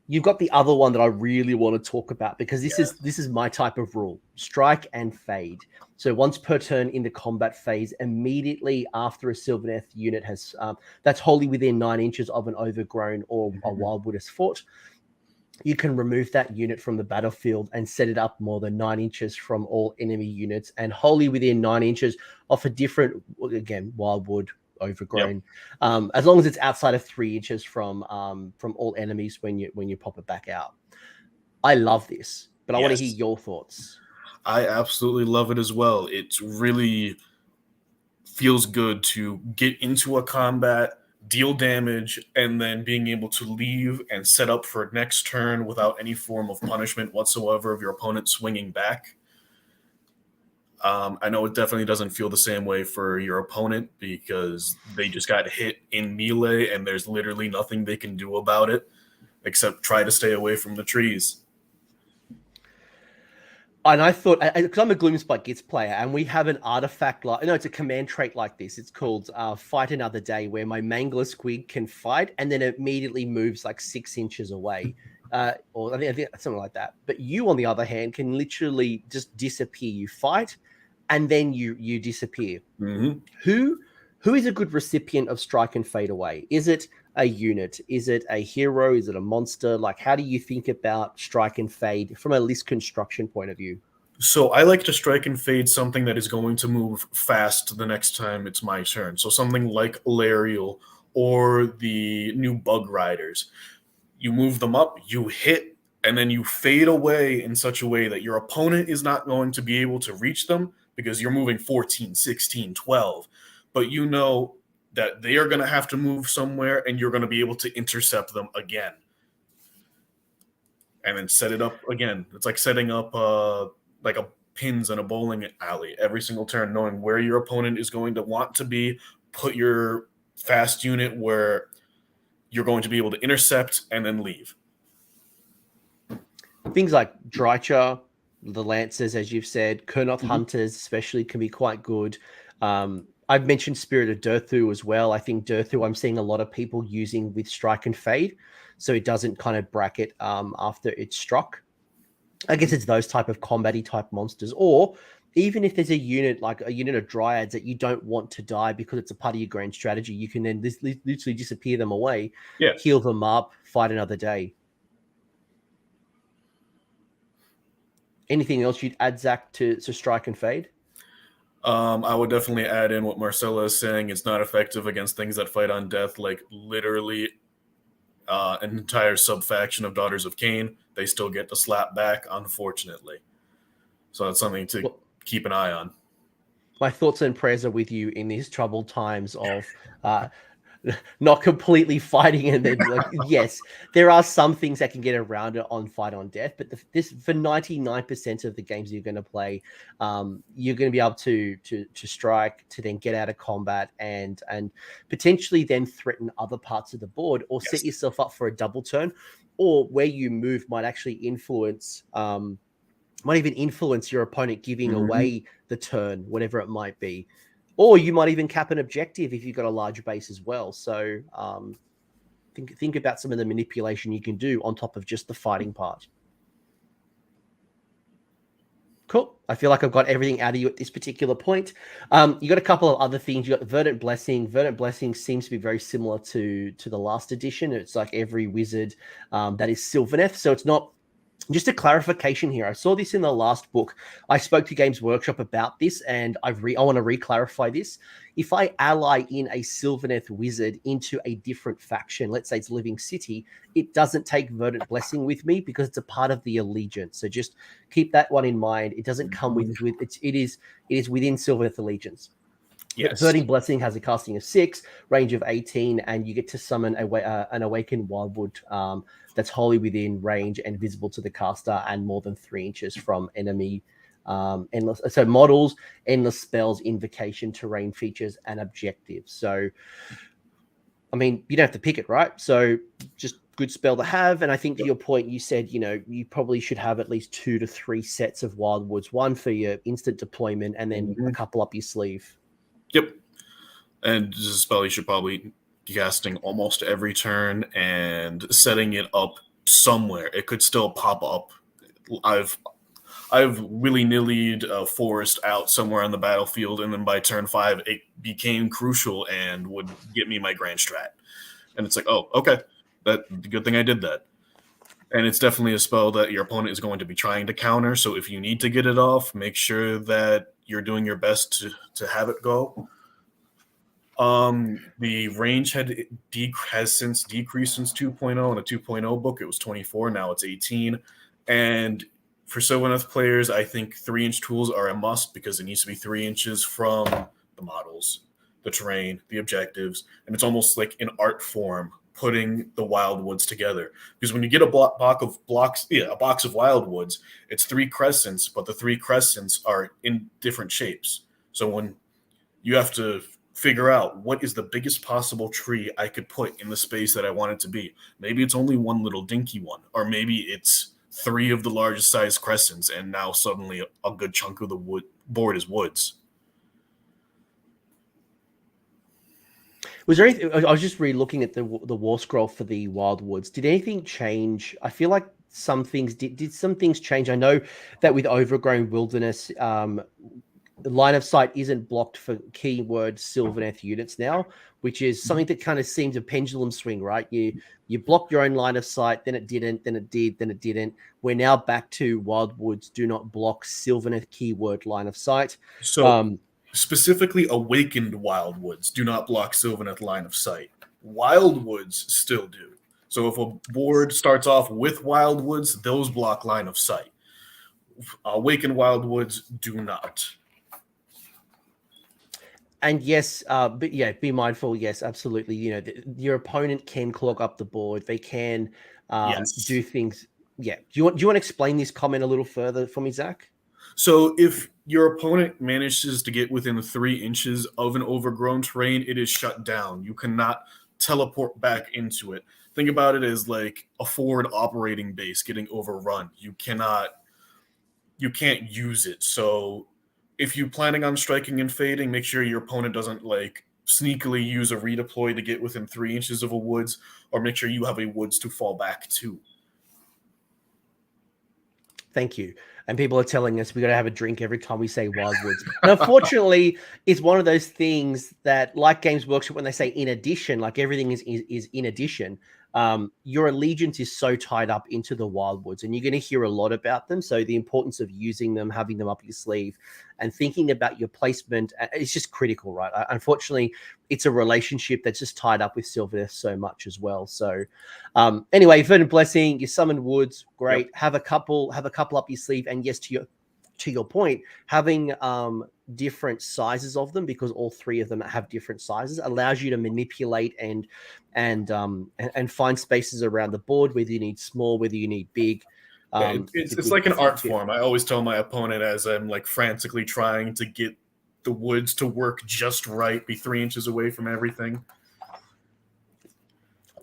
You've got the other one that I really want to talk about because this is my type of rule: strike and fade. So once per turn in the combat phase, immediately after a Sylvaneth unit has that's wholly within 9 inches of an overgrown or a Wyldwood has fought, you can remove that unit from the battlefield and set it up more than 9 inches from all enemy units and wholly within 9 inches of a different, again, Wyldwood, overgrown, as long as it's outside of 3 inches from all enemies when you pop it back out. I love this, but I want to hear your thoughts. I absolutely love it as well. It really feels good to get into a combat, deal damage, and then being able to leave and set up for next turn without any form of punishment whatsoever of your opponent swinging back. I know it definitely doesn't feel the same way for your opponent because they just got hit in melee and there's literally nothing they can do about it except try to stay away from the trees. And I thought, because I'm a Gloomspite Gits player, and we have an artifact it's a command trait like this. It's called Fight Another Day, where my Mangler Squig can fight and then it immediately moves like 6 inches away. Or I think something like that. But you, on the other hand, can literally just disappear. You fight, and then you disappear. Mm-hmm. Who is a good recipient of Strike and Fade Away? Is it a unit? Is it a hero? Is it a monster? Like, how do you think about Strike and Fade from a list construction point of view? So I like to strike and fade something that is going to move fast the next time it's my turn. So something like Alarielle or the new Bug Riders. You move them up, you hit, and then you fade away in such a way that your opponent is not going to be able to reach them because you're moving 14, 16, 12. But you know that they are going to have to move somewhere and you're going to be able to intercept them again. And then set it up again. It's like setting up like a pins in a bowling alley every single turn, knowing where your opponent is going to want to be, put your fast unit where you're going to be able to intercept and then leave. Things like Drycha, the Lancers, as you've said, Kurnoth Hunters especially can be quite good. I've mentioned Spirit of Durthu as well. I think Durthu I'm seeing a lot of people using with Strike and Fade, so it doesn't kind of bracket after it's struck. I guess it's those type of combat-y type monsters. Or even if there's a unit like a unit of Dryads that you don't want to die because it's a part of your grand strategy, you can then literally disappear them away, heal them up, fight another day. Anything else you'd add, Zach, to Strike and Fade? I would definitely add in what Marcella is saying. It's not effective against things that fight on death, like literally an entire sub-faction of Daughters of Cain. They still get to slap back, unfortunately. So that's something to keep an eye on. My thoughts and prayers are with you in these troubled times of not completely fighting. And then, yes, there are some things that can get around it on Fight on Death, but this for 99% of the games you're going to play, you're going to be able to strike, to then get out of combat and potentially then threaten other parts of the board or set yourself up for a double turn, or where you move might actually influence might even influence your opponent giving away the turn, whatever it might be. Or you might even cap an objective if you've got a large base as well. So think about some of the manipulation you can do on top of just the fighting part. Cool. I feel like I've got everything out of you at this particular point. You got a couple of other things. You got the Verdant Blessing. Verdant Blessing seems to be very similar to the last edition. It's like every wizard that is Sylvaneth. So it's not. Just a clarification here. I saw this in the last book. I spoke to Games Workshop about this, and I want to re-clarify this. If I ally in a Sylvaneth wizard into a different faction, let's say it's Living City, it doesn't take Verdant Blessing with me because it's a part of the allegiance. So just keep that one in mind. It doesn't come with it is within Sylvaneth allegiance. Yes. Verdant Blessing has a casting of 6, range of 18, and you get to summon an Awakened Wyldwood that's wholly within range and visible to the caster and more than 3 inches from enemy endless. So models, endless spells, invocation, terrain features, and objectives. So, I mean, you don't have to pick it, right? So just good spell to have. And I think to your point, you said, you probably should have at least 2 to 3 sets of Wyldwoods, one for your instant deployment and then a couple up your sleeve. Yep. And this is a spell you should probably be casting almost every turn and setting it up somewhere. It could still pop up. I've willy-nilly'd a forest out somewhere on the battlefield, and then by turn 5, it became crucial and would get me my grand strat. And it's like, oh, okay. Good thing I did that. And it's definitely a spell that your opponent is going to be trying to counter. So if you need to get it off, make sure that you're doing your best to have it go. The range has since decreased since 2.0. In a 2.0 book, it was 24. Now it's 18. And for Sylvaneth players, I think 3-inch tools are a must because it needs to be 3 inches from the models, the terrain, the objectives, and it's almost like an art form putting the Wyldwoods together. Because when you get a box of Wyldwoods, it's 3 crescents, but the 3 crescents are in different shapes. So when you have to figure out what is the biggest possible tree I could put in the space that I want it to be. Maybe it's only one little dinky one, or maybe it's 3 of the largest size crescents, and now suddenly a good chunk of the board is woods. Was there anything? I was just re-looking at the war scroll for the Wyldwoods. Did anything change? I feel like some things did some things change. I know that with Overgrown Wilderness, the line of sight isn't blocked for keyword Sylvaneth units now, which is something that kind of seems a pendulum swing, right? You blocked your own line of sight, then it didn't, then it did, then it didn't. We're now back to Wyldwoods do not block Sylvaneth keyword line of sight. So specifically Awakened Wyldwoods do not block Sylvaneth line of sight. Wyldwoods still do. So if a board starts off with Wyldwoods, those block line of sight. Awakened Wyldwoods do not. And yes, but yeah, be mindful. Yes, absolutely. You know, your opponent can clog up the board. They can do things. Yeah. Do you want to explain this comment a little further for me, Zach? So if your opponent manages to get within 3 inches of an overgrown terrain, it is shut down. You cannot teleport back into it. Think about it as like a forward operating base getting overrun. You can't use it. So if you're planning on striking and fading, make sure your opponent doesn't like sneakily use a redeploy to get within 3 inches of a woods, or make sure you have a woods to fall back to. Thank you. And people are telling us we got to have a drink every time we say Wyldwoods. And unfortunately, it's one of those things that, like Games Workshop, when they say in addition, like everything is in addition, your allegiance is so tied up into the Wyldwoods, and you're going to hear a lot about them. So the importance of using them, having them up your sleeve, and thinking about your placement is just critical, right? Unfortunately, it's a relationship that's just tied up with Sylvaneth so much as well. So anyway, Verdant Blessing, you summon woods, great. Yep. Have a couple up your sleeve, and yes, to your point, having different sizes of them, because all 3 of them have different sizes, allows you to manipulate and find spaces around the board, whether you need small, whether you need big. It's like an art form. I always tell my opponent as I'm like frantically trying to get the woods to work just right, be 3 inches away from everything.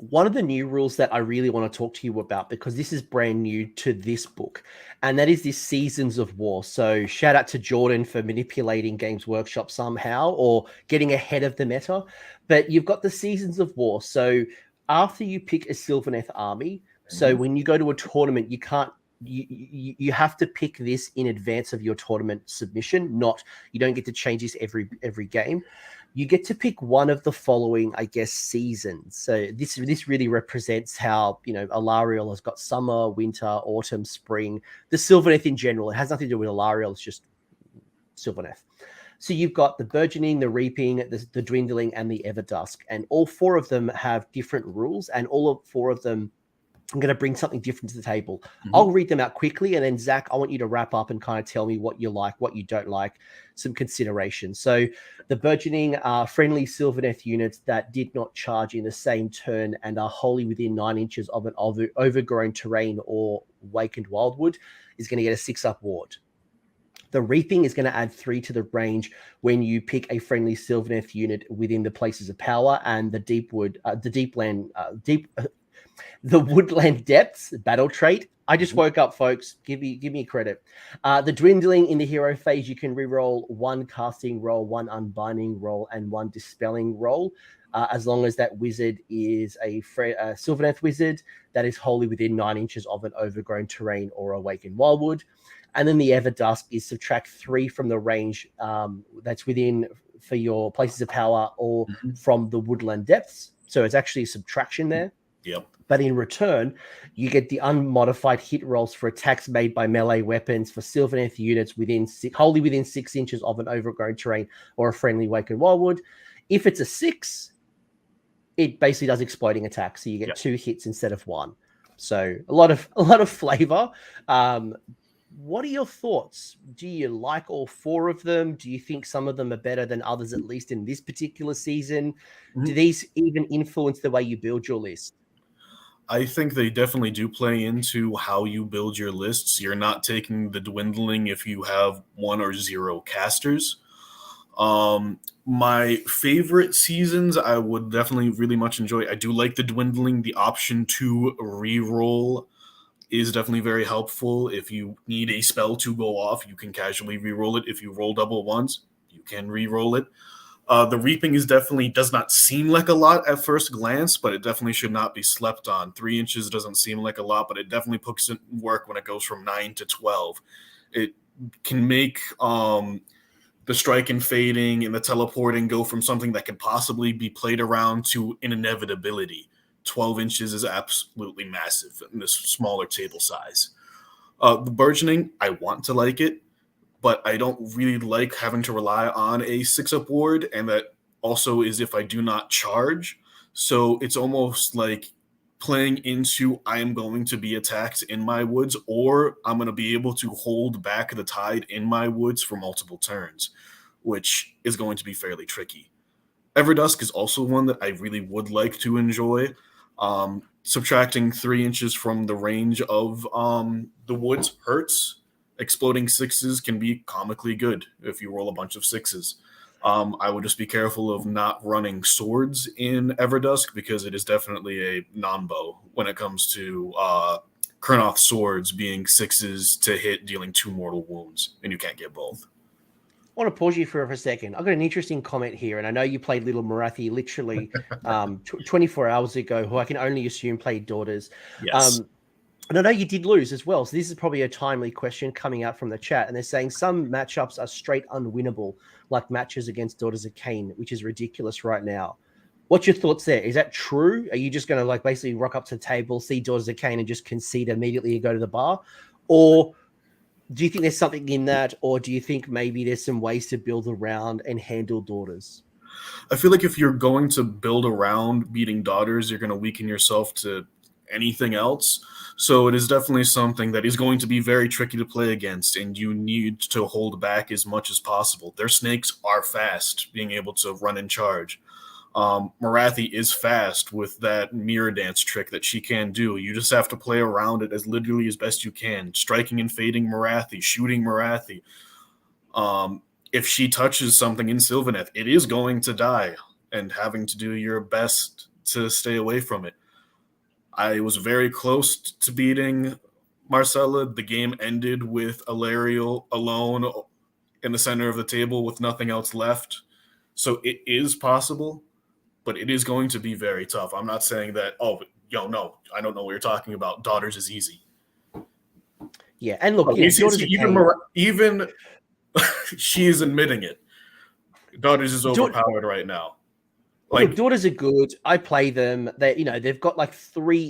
One of the new rules that I really want to talk to you about, because this is brand new to this book, and that is this Seasons of War. So shout out to Jordan for manipulating Games Workshop somehow, or getting ahead of the meta. But you've got the Seasons of War. So after you pick a Sylvaneth army, so when you go to a tournament, you have to pick this in advance of your tournament submission. You don't get to change this every game. You get to pick one of the following, I guess, seasons. So this really represents how, you know, Alarielle has got summer, winter, autumn, spring, the Sylvaneth in general. It has nothing to do with Alarielle, it's just Sylvaneth. So you've got the burgeoning, the reaping, the dwindling, and the everdusk. And all 4 of them have different rules, and all 4 of them I'm going to bring something different to the table. I'll read them out quickly, and then Zach, I want you to wrap up and kind of tell me what you like, what you don't like, some consideration. So the burgeoning are friendly Sylvaneth units that did not charge in the same turn and are wholly within 9 inches of an overgrown terrain or Awakened Wyldwood is going to get a 6-up ward. The reaping is going to add 3 to the range when you pick a friendly Sylvaneth unit within the places of power, and the Woodland Depths battle trait. I just woke up, folks. Give me credit. The dwindling in the hero phase, you can reroll 1 casting roll, 1 unbinding roll, and 1 dispelling roll, as long as that wizard is a Sylvaneth wizard that is wholly within 9 inches of an overgrown terrain or Awakened Wyldwood. And then the Everdusk is subtract 3 from the range that's within for your places of power or from the Woodland Depths. So it's actually a subtraction there. Yep. But in return, you get the unmodified hit rolls for attacks made by melee weapons for Sylvaneth units wholly within 6 inches of an overgrown terrain or a friendly Awakened Wyldwood. If it's a 6, it basically does exploding attack, so you get 2 hits instead of 1. So a lot of flavor. What are your thoughts? Do you like all 4 of them? Do you think some of them are better than others, at least in this particular season? Do these even influence the way you build your list? I think they definitely do play into how you build your lists. You're not taking the dwindling if you have 1 or 0 casters. My favorite seasons, I would definitely really much enjoy. I do like the dwindling. The option to re-roll is definitely very helpful. If you need a spell to go off, you can casually re-roll it. If you roll double ones, you can re-roll it. The reaping does not seem like a lot at first glance, but it definitely should not be slept on. 3 inches doesn't seem like a lot, but it definitely puts in work when it goes from 9 to 12. It can make the strike and fading and the teleporting go from something that could possibly be played around to an inevitability. 12 inches is absolutely massive in this smaller table size. The burgeoning, I want to like it, but I don't really like having to rely on a 6-up ward, and that also is if I do not charge. So it's almost like playing into I am going to be attacked in my woods, or I'm going to be able to hold back the tide in my woods for multiple turns, which is going to be fairly tricky. Everdusk is also one that I really would like to enjoy. Subtracting 3 inches from the range of the woods hurts. Exploding 6s can be comically good if you roll a bunch of 6s. I would just be careful of not running swords in Everdusk, because it is definitely a non-bow when it comes to Kurnoth swords being 6s to hit, dealing 2 mortal wounds, and you can't get both. I want to pause you for a second. I've got an interesting comment here, and I know you played Little Marathi literally 24 hours ago, who I can only assume played Daughters. Yes. And I know you did lose as well, so this is probably a timely question coming out from the chat, and they're saying some matchups are straight unwinnable, like matches against Daughters of Cain, which is ridiculous right now. What's your thoughts there? Is that true? Are you just going to like basically rock up to the table, see Daughters of Cain, and just concede immediately and go to the bar? Or do you think there's something in that, or do you think maybe there's some ways to build around and handle Daughters? I feel like if you're going to build around beating Daughters, you're going to weaken yourself to anything else. So it is definitely something that is going to be very tricky to play against, and you need to hold back as much as possible. Their snakes are fast, being able to run and charge. Marathi is fast with that mirror dance trick that she can do. You just have to play around it as literally as best you can. Striking and fading Marathi, shooting Marathi. If she touches something in Sylvaneth, it is going to die, and having to do your best to stay away from it. I was very close to beating Marcella. The game ended with Alarielle alone in the center of the table with nothing else left. So it is possible, but it is going to be very tough. I'm not saying that, no, I don't know what you're talking about. Daughters is easy. Yeah, and look, even she is admitting it. Daughters is overpowered right now. Look, Daughters are good. I play them. They've got like 3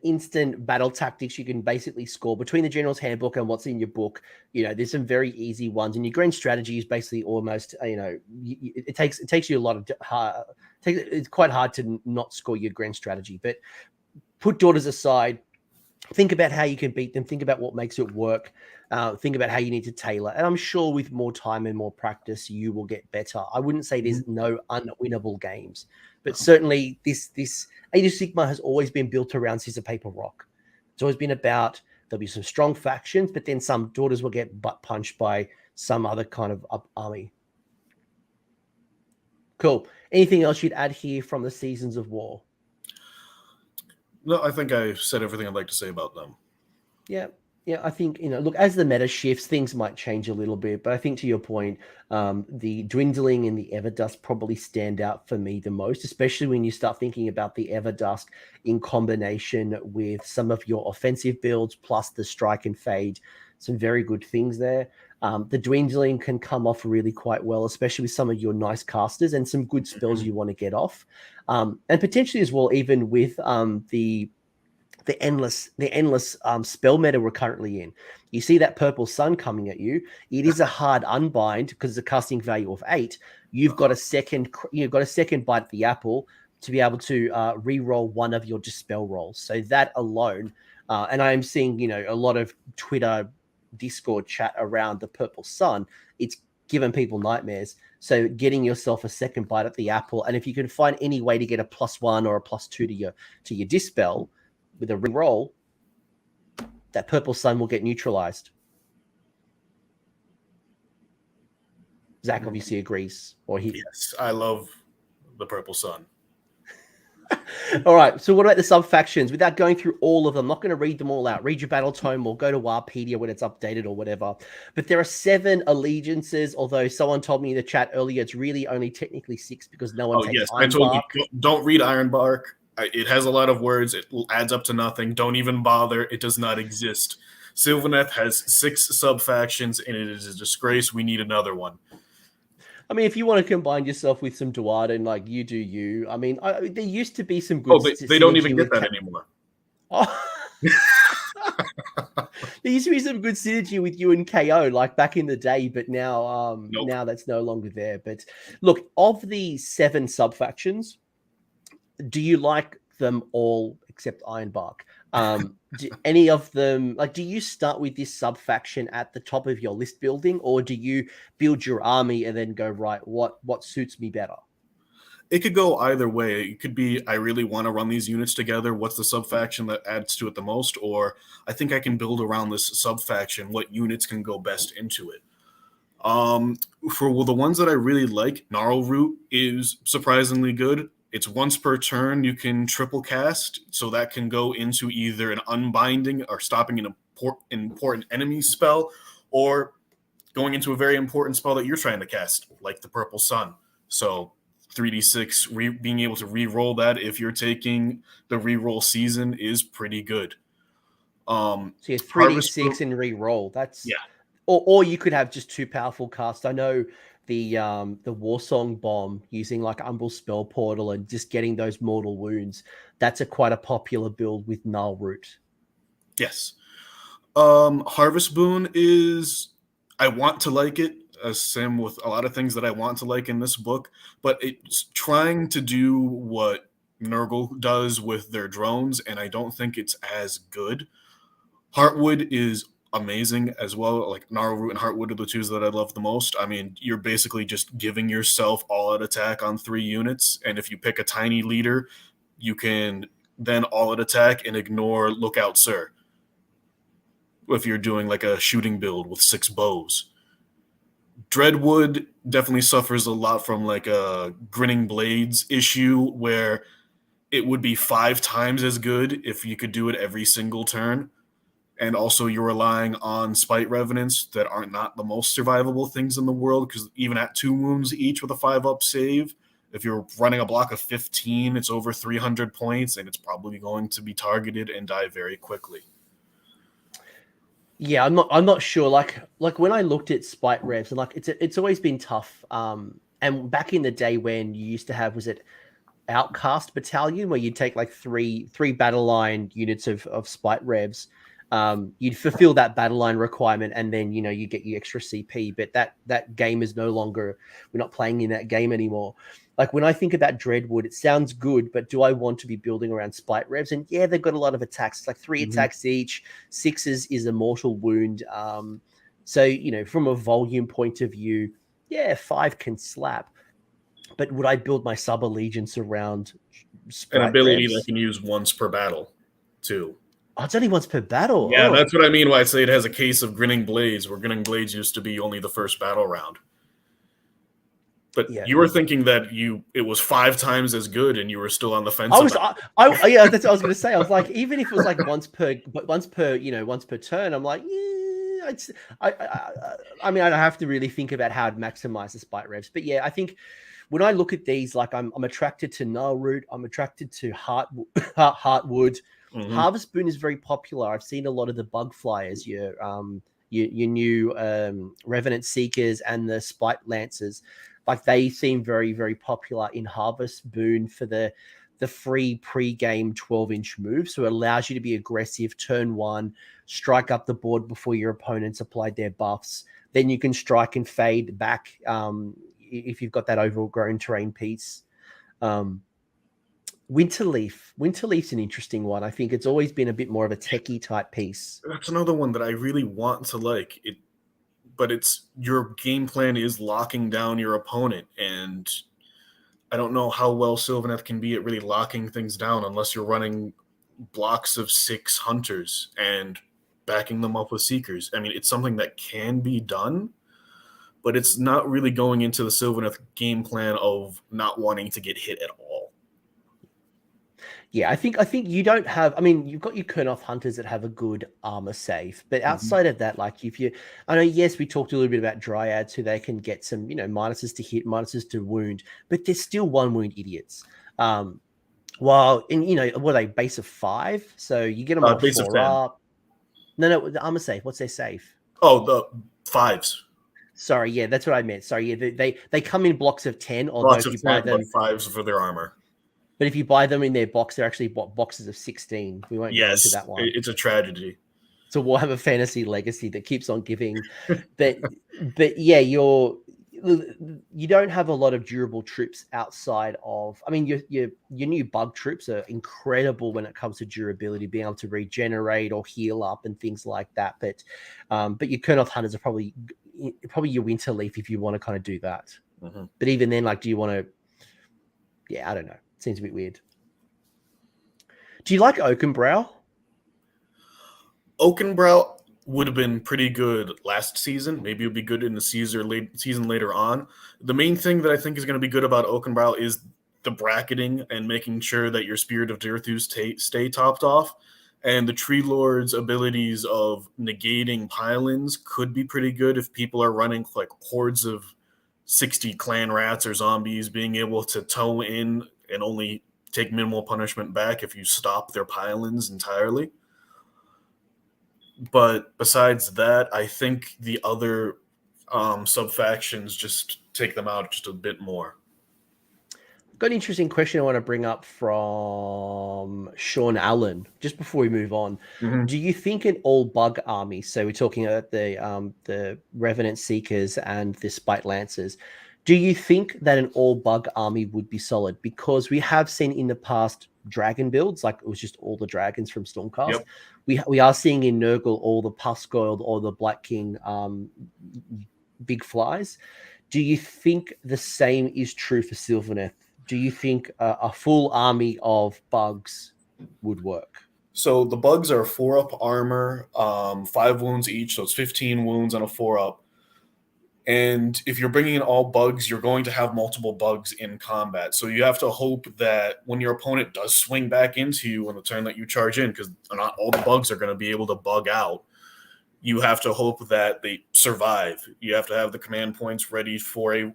instant battle tactics you can basically score between the General's Handbook and what's in your book. There's some very easy ones, and your grand strategy is basically almost, it takes you a lot of it's quite hard to not score your grand strategy. But put Daughters aside. Think about how you can beat them. Think about what makes it work. Think about how you need to tailor. And I'm sure with more time and more practice, you will get better. I wouldn't say there's no unwinnable games, but certainly this Age of Sigmar has always been built around scissor, paper, rock. It's always been about, there'll be some strong factions, but then some Daughters will get butt punched by some other kind of army. Cool. Anything else you'd add here from the Seasons of War? No, I think I said everything I'd like to say about them. Yeah, I think, look, as the meta shifts, things might change a little bit. But I think to your point, the Dwindling and the Everdusk probably stand out for me the most, especially when you start thinking about the Everdusk in combination with some of your offensive builds, plus the Strike and Fade. Some very good things there. The Dwindling can come off really quite well, especially with some of your nice casters and some good spells you want to get off. And potentially as well, even with the the endless spell meta we're currently in. You see that purple sun coming at you. It is a hard unbind because it's a casting value of 8. You've got a second bite at the apple to be able to re-roll one of your dispel rolls. So that alone, and I am seeing a lot of Twitter, Discord chat around the purple sun. It's given people nightmares. So getting yourself a second bite at the apple, and if you can find any way to get a +1 or a +2 to your dispel with a re-roll, that purple sun will get neutralized. Zach obviously agrees, or he. Yes, I love the purple sun. All right, so what about the sub-factions? Without going through all of them, I'm not going to read them all out. Read your battle tome or go to Warpedia when it's updated or whatever. But there are 7 allegiances, although someone told me in the chat earlier it's really only technically 6 because no one takes Ironbark. I told you, don't read Ironbark. It has a lot of words. It adds up to nothing. Don't even bother. It does not exist. Sylvaneth has 6 sub-factions, and it is a disgrace. We need another one. I mean, if you want to combine yourself with some Dryad and you do you. I mean, there used to be some good. They don't even get that anymore. Oh. There used to be some good synergy with you and KO, like back in the day, but now, now that's no longer there. But look, of the 7 sub factions, do you like them all except Ironbark? Do any of them, do you start with this sub faction at the top of your list building, or do you build your army and then go, right, what suits me better? It could go either way. It could be, I really want to run these units together. What's the sub faction that adds to it the most? Or I think I can build around this sub faction. What units can go best into it? For the ones that I really like, Gnarlroot is surprisingly good. It's once per turn you can triple cast, so that can go into either an unbinding or stopping an important enemy spell, or going into a very important spell that you're trying to cast, like the Purple Sun. So 3d6, being able to re-roll that if you're taking the re-roll season is pretty good. So you 3d6 and re-roll. That's or you could have just 2 powerful casts. I know the Warsong Bomb using Umbral Spell Portal and just getting those mortal wounds. That's quite a popular build with Gnarlroot. Yes. Harvest Boon is, I want to like it, as Sim with a lot of things that I want to like in this book, but it's trying to do what Nurgle does with their drones, and I don't think it's as good. Heartwood is amazing as well. Gnarlroot and Heartwood are the 2s that I love the most. I mean, you're basically just giving yourself all-out attack on 3 units, and if you pick a tiny leader, you can then all-out attack and ignore Lookout Sir if you're doing a shooting build with 6 bows. Dreadwood definitely suffers a lot from a Grinning Blades issue, where it would be 5 times as good if you could do it every single turn. And also you're relying on Spite Revenants that are not the most survivable things in the world, because even at 2 wounds each with a 5-up save, if you're running a block of 15, it's over 300 points, and it's probably going to be targeted and die very quickly. Yeah, I'm not sure. Like when I looked at Spite Revs, and it's always been tough. And back in the day when you used to have, was it Outcast Battalion, where you'd take three Battleline units of Spite Revs. You'd fulfill that Battleline requirement, and then you get your extra CP. But that game is no longer. We're not playing in that game anymore. When I think about Dreadwood, it sounds good, but do I want to be building around Spite Revs? And yeah, they've got a lot of attacks. It's 3 attacks each. 6 is a mortal wound. So from a volume point of view, yeah, 5 can slap. But would I build my sub allegiance around Spite an ability Revs? that can use once per battle, too? Oh, it's only once per battle. Yeah, that's what I mean when I say it has a case of Grinning Blades, where Grinning Blades used to be only the first battle round. But you were thinking that it was 5 times as good, and you were still on the fence. That's what I was going to say. I was even if it was once per turn, I'm I mean, I have to really think about how to maximize the Spite Revs. But yeah, I think when I look at these, I'm attracted to Gnarlroot. I'm attracted to Heartwood. Harvest Boon is very popular. I've seen a lot of the Bug Flyers, your new Revenant Seekers and the Spite Lancers. They seem very, very popular in Harvest Boon for the the free pre-game 12-inch move. So it allows you to be aggressive turn 1, strike up the board before your opponents applied their buffs. Then you can strike and fade back if you've got that overgrown terrain piece. Winterleaf's an interesting one. I think it's always been a bit more of a techie type piece. That's another one that I really want to like. But it's your game plan is locking down your opponent, and I don't know how well Sylvaneth can be at really locking things down unless you're running blocks of 6 hunters and backing them up with seekers. I mean, it's something that can be done, but it's not really going into the Sylvaneth game plan of not wanting to get hit at all. Yeah, I think you don't have. I mean, you've got your Kurnoth hunters that have a good armor save, but outside of that, like I know, yes, we talked a little bit about Dryads who they can get some, minuses to hit, minuses to wound, but they're still 1 wound idiots. While what are they, base of 5? So you get them on base 4 up. No, the armor save. What's their save? Oh, the 5s. Sorry, yeah, that's what I meant. Sorry, yeah, they come in blocks of 10, although Blocks if you of buy 10, them, but 5s for their armor. But if you buy them in their box, they're actually boxes of 16. We won't go into that one. It's a tragedy. It's a Warhammer Fantasy legacy that keeps on giving. but yeah, you don't have a lot of durable troops outside of. I mean, your new bug troops are incredible when it comes to durability, being able to regenerate or heal up and things like that. But your Kurnoth hunters are probably your Winterleaf if you want to kind of do that. Mm-hmm. But even then, like, do you want to? Yeah, I don't know. Seems a bit weird. Do you like Oakenbrow? Oakenbrow would have been pretty good last season. Maybe it would be good in the season later on. The main thing that I think is going to be good about Oakenbrow is the bracketing and making sure that your Spirit of Dirthus stay topped off. And the Tree Lord's abilities of negating pile-ins could be pretty good if people are running like hordes of 60 clan rats or zombies, being able to tow in and only take minimal punishment back if you stop their pile-ins entirely. But besides that, I think the other sub-factions just take them out just a bit more. Got an interesting question I want to bring up from Shaun Allen just before we move on. Mm-hmm. Do you think an all-bug army, so we're talking about the Revenant Seekers and the Spite Lancers, do you think that an all-bug army would be solid? Because we have seen in the past dragon builds, like it was just all the dragons from Stormcast. Yep. We are seeing in Nurgle all the Puscoiled or the Black King big flies. Do you think the same is true for Sylvaneth? Do you think a full army of bugs would work? So the bugs are 4-up armor, 5 wounds each, so it's 15 wounds on a 4-up. And if you're bringing in all bugs, you're going to have multiple bugs in combat. So you have to hope that when your opponent does swing back into you on the turn that you charge in, because not all the bugs are going to be able to bug out, you have to hope that they survive. You have to have the command points ready for a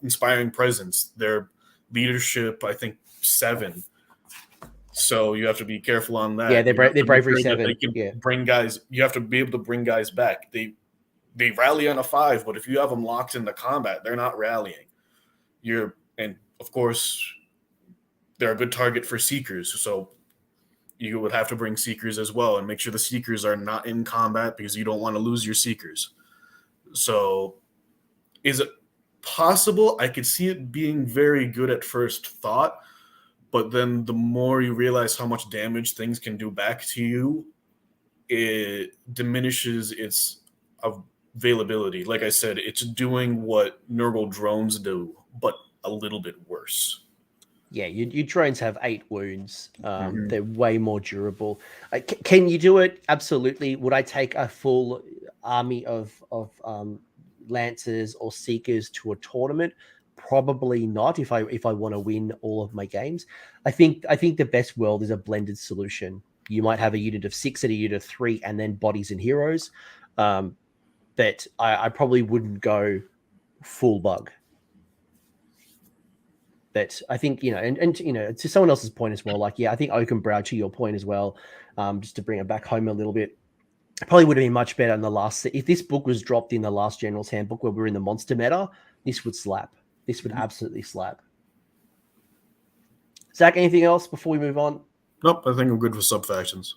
inspiring presence. Their leadership, I think, 7. So you have to be careful on that. Yeah, they're bravery 7. They can bring guys. You have to be able to bring guys back. They rally on a 5, but if you have them locked into combat, they're not rallying. And of course, they're a good target for Seekers. So you would have to bring Seekers as well and make sure the Seekers are not in combat because you don't want to lose your Seekers. So is it possible? I could see it being very good at first thought, but then the more you realize how much damage things can do back to you, it diminishes its availability. Like I said, it's doing what Nurgle drones do, but a little bit worse. Yeah, your drones have 8 wounds. They're way more durable. Can you do it? Absolutely. Would I take a full army of Lancers or Seekers to a tournament? Probably not. If I want to win all of my games, I think the best world is a blended solution. You might have a unit of 6 and a unit of 3, and then bodies and heroes. But I probably wouldn't go full bug. But I think, and to someone else's point as well, like, yeah, I think Oakenbrow, to your point as well, just to bring it back home a little bit, probably would have been much better in the last. If this book was dropped in the last General's Handbook where we're in the monster meta, this would slap. This would absolutely slap. Zach, anything else before we move on? Nope, I think I'm good for sub-factions.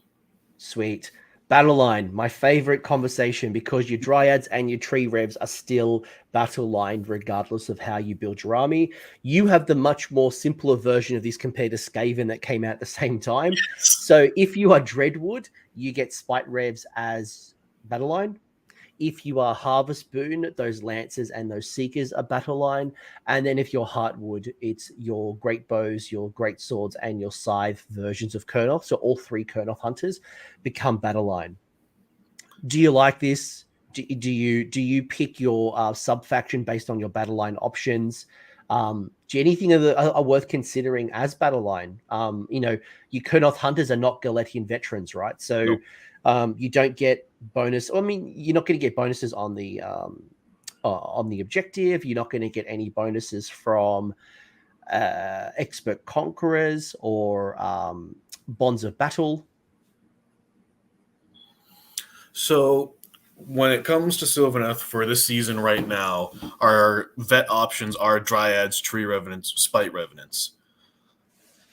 Sweet. Battleline, my favorite conversation, because your dryads and your tree revs are still battle lined regardless of how you build your army. You have the much more simpler version of this compared to Skaven that came out at the same time. So if you are Dreadwood, you get Spite revs as Battleline. If you are Harvest Boon, those Lancers and those Seekers are battle line. And then if you're Heartwood, it's your Great Bows, your Great Swords, and your Scythe versions of Kurnoth. So all 3 Kurnoth Hunters become battle line. Do you like this? Do you pick your sub faction based on your battle line options? Do anything of the are worth considering as battle line? Your Kurnoth Hunters are not Galetian veterans, right? So. Nope. You don't get bonus. I mean, you're not going to get bonuses on the objective. You're not going to get any bonuses from expert conquerors or bonds of battle. So when it comes to Sylvaneth for this season right now, our vet options are Dryads, Tree Revenants, Spite Revenants.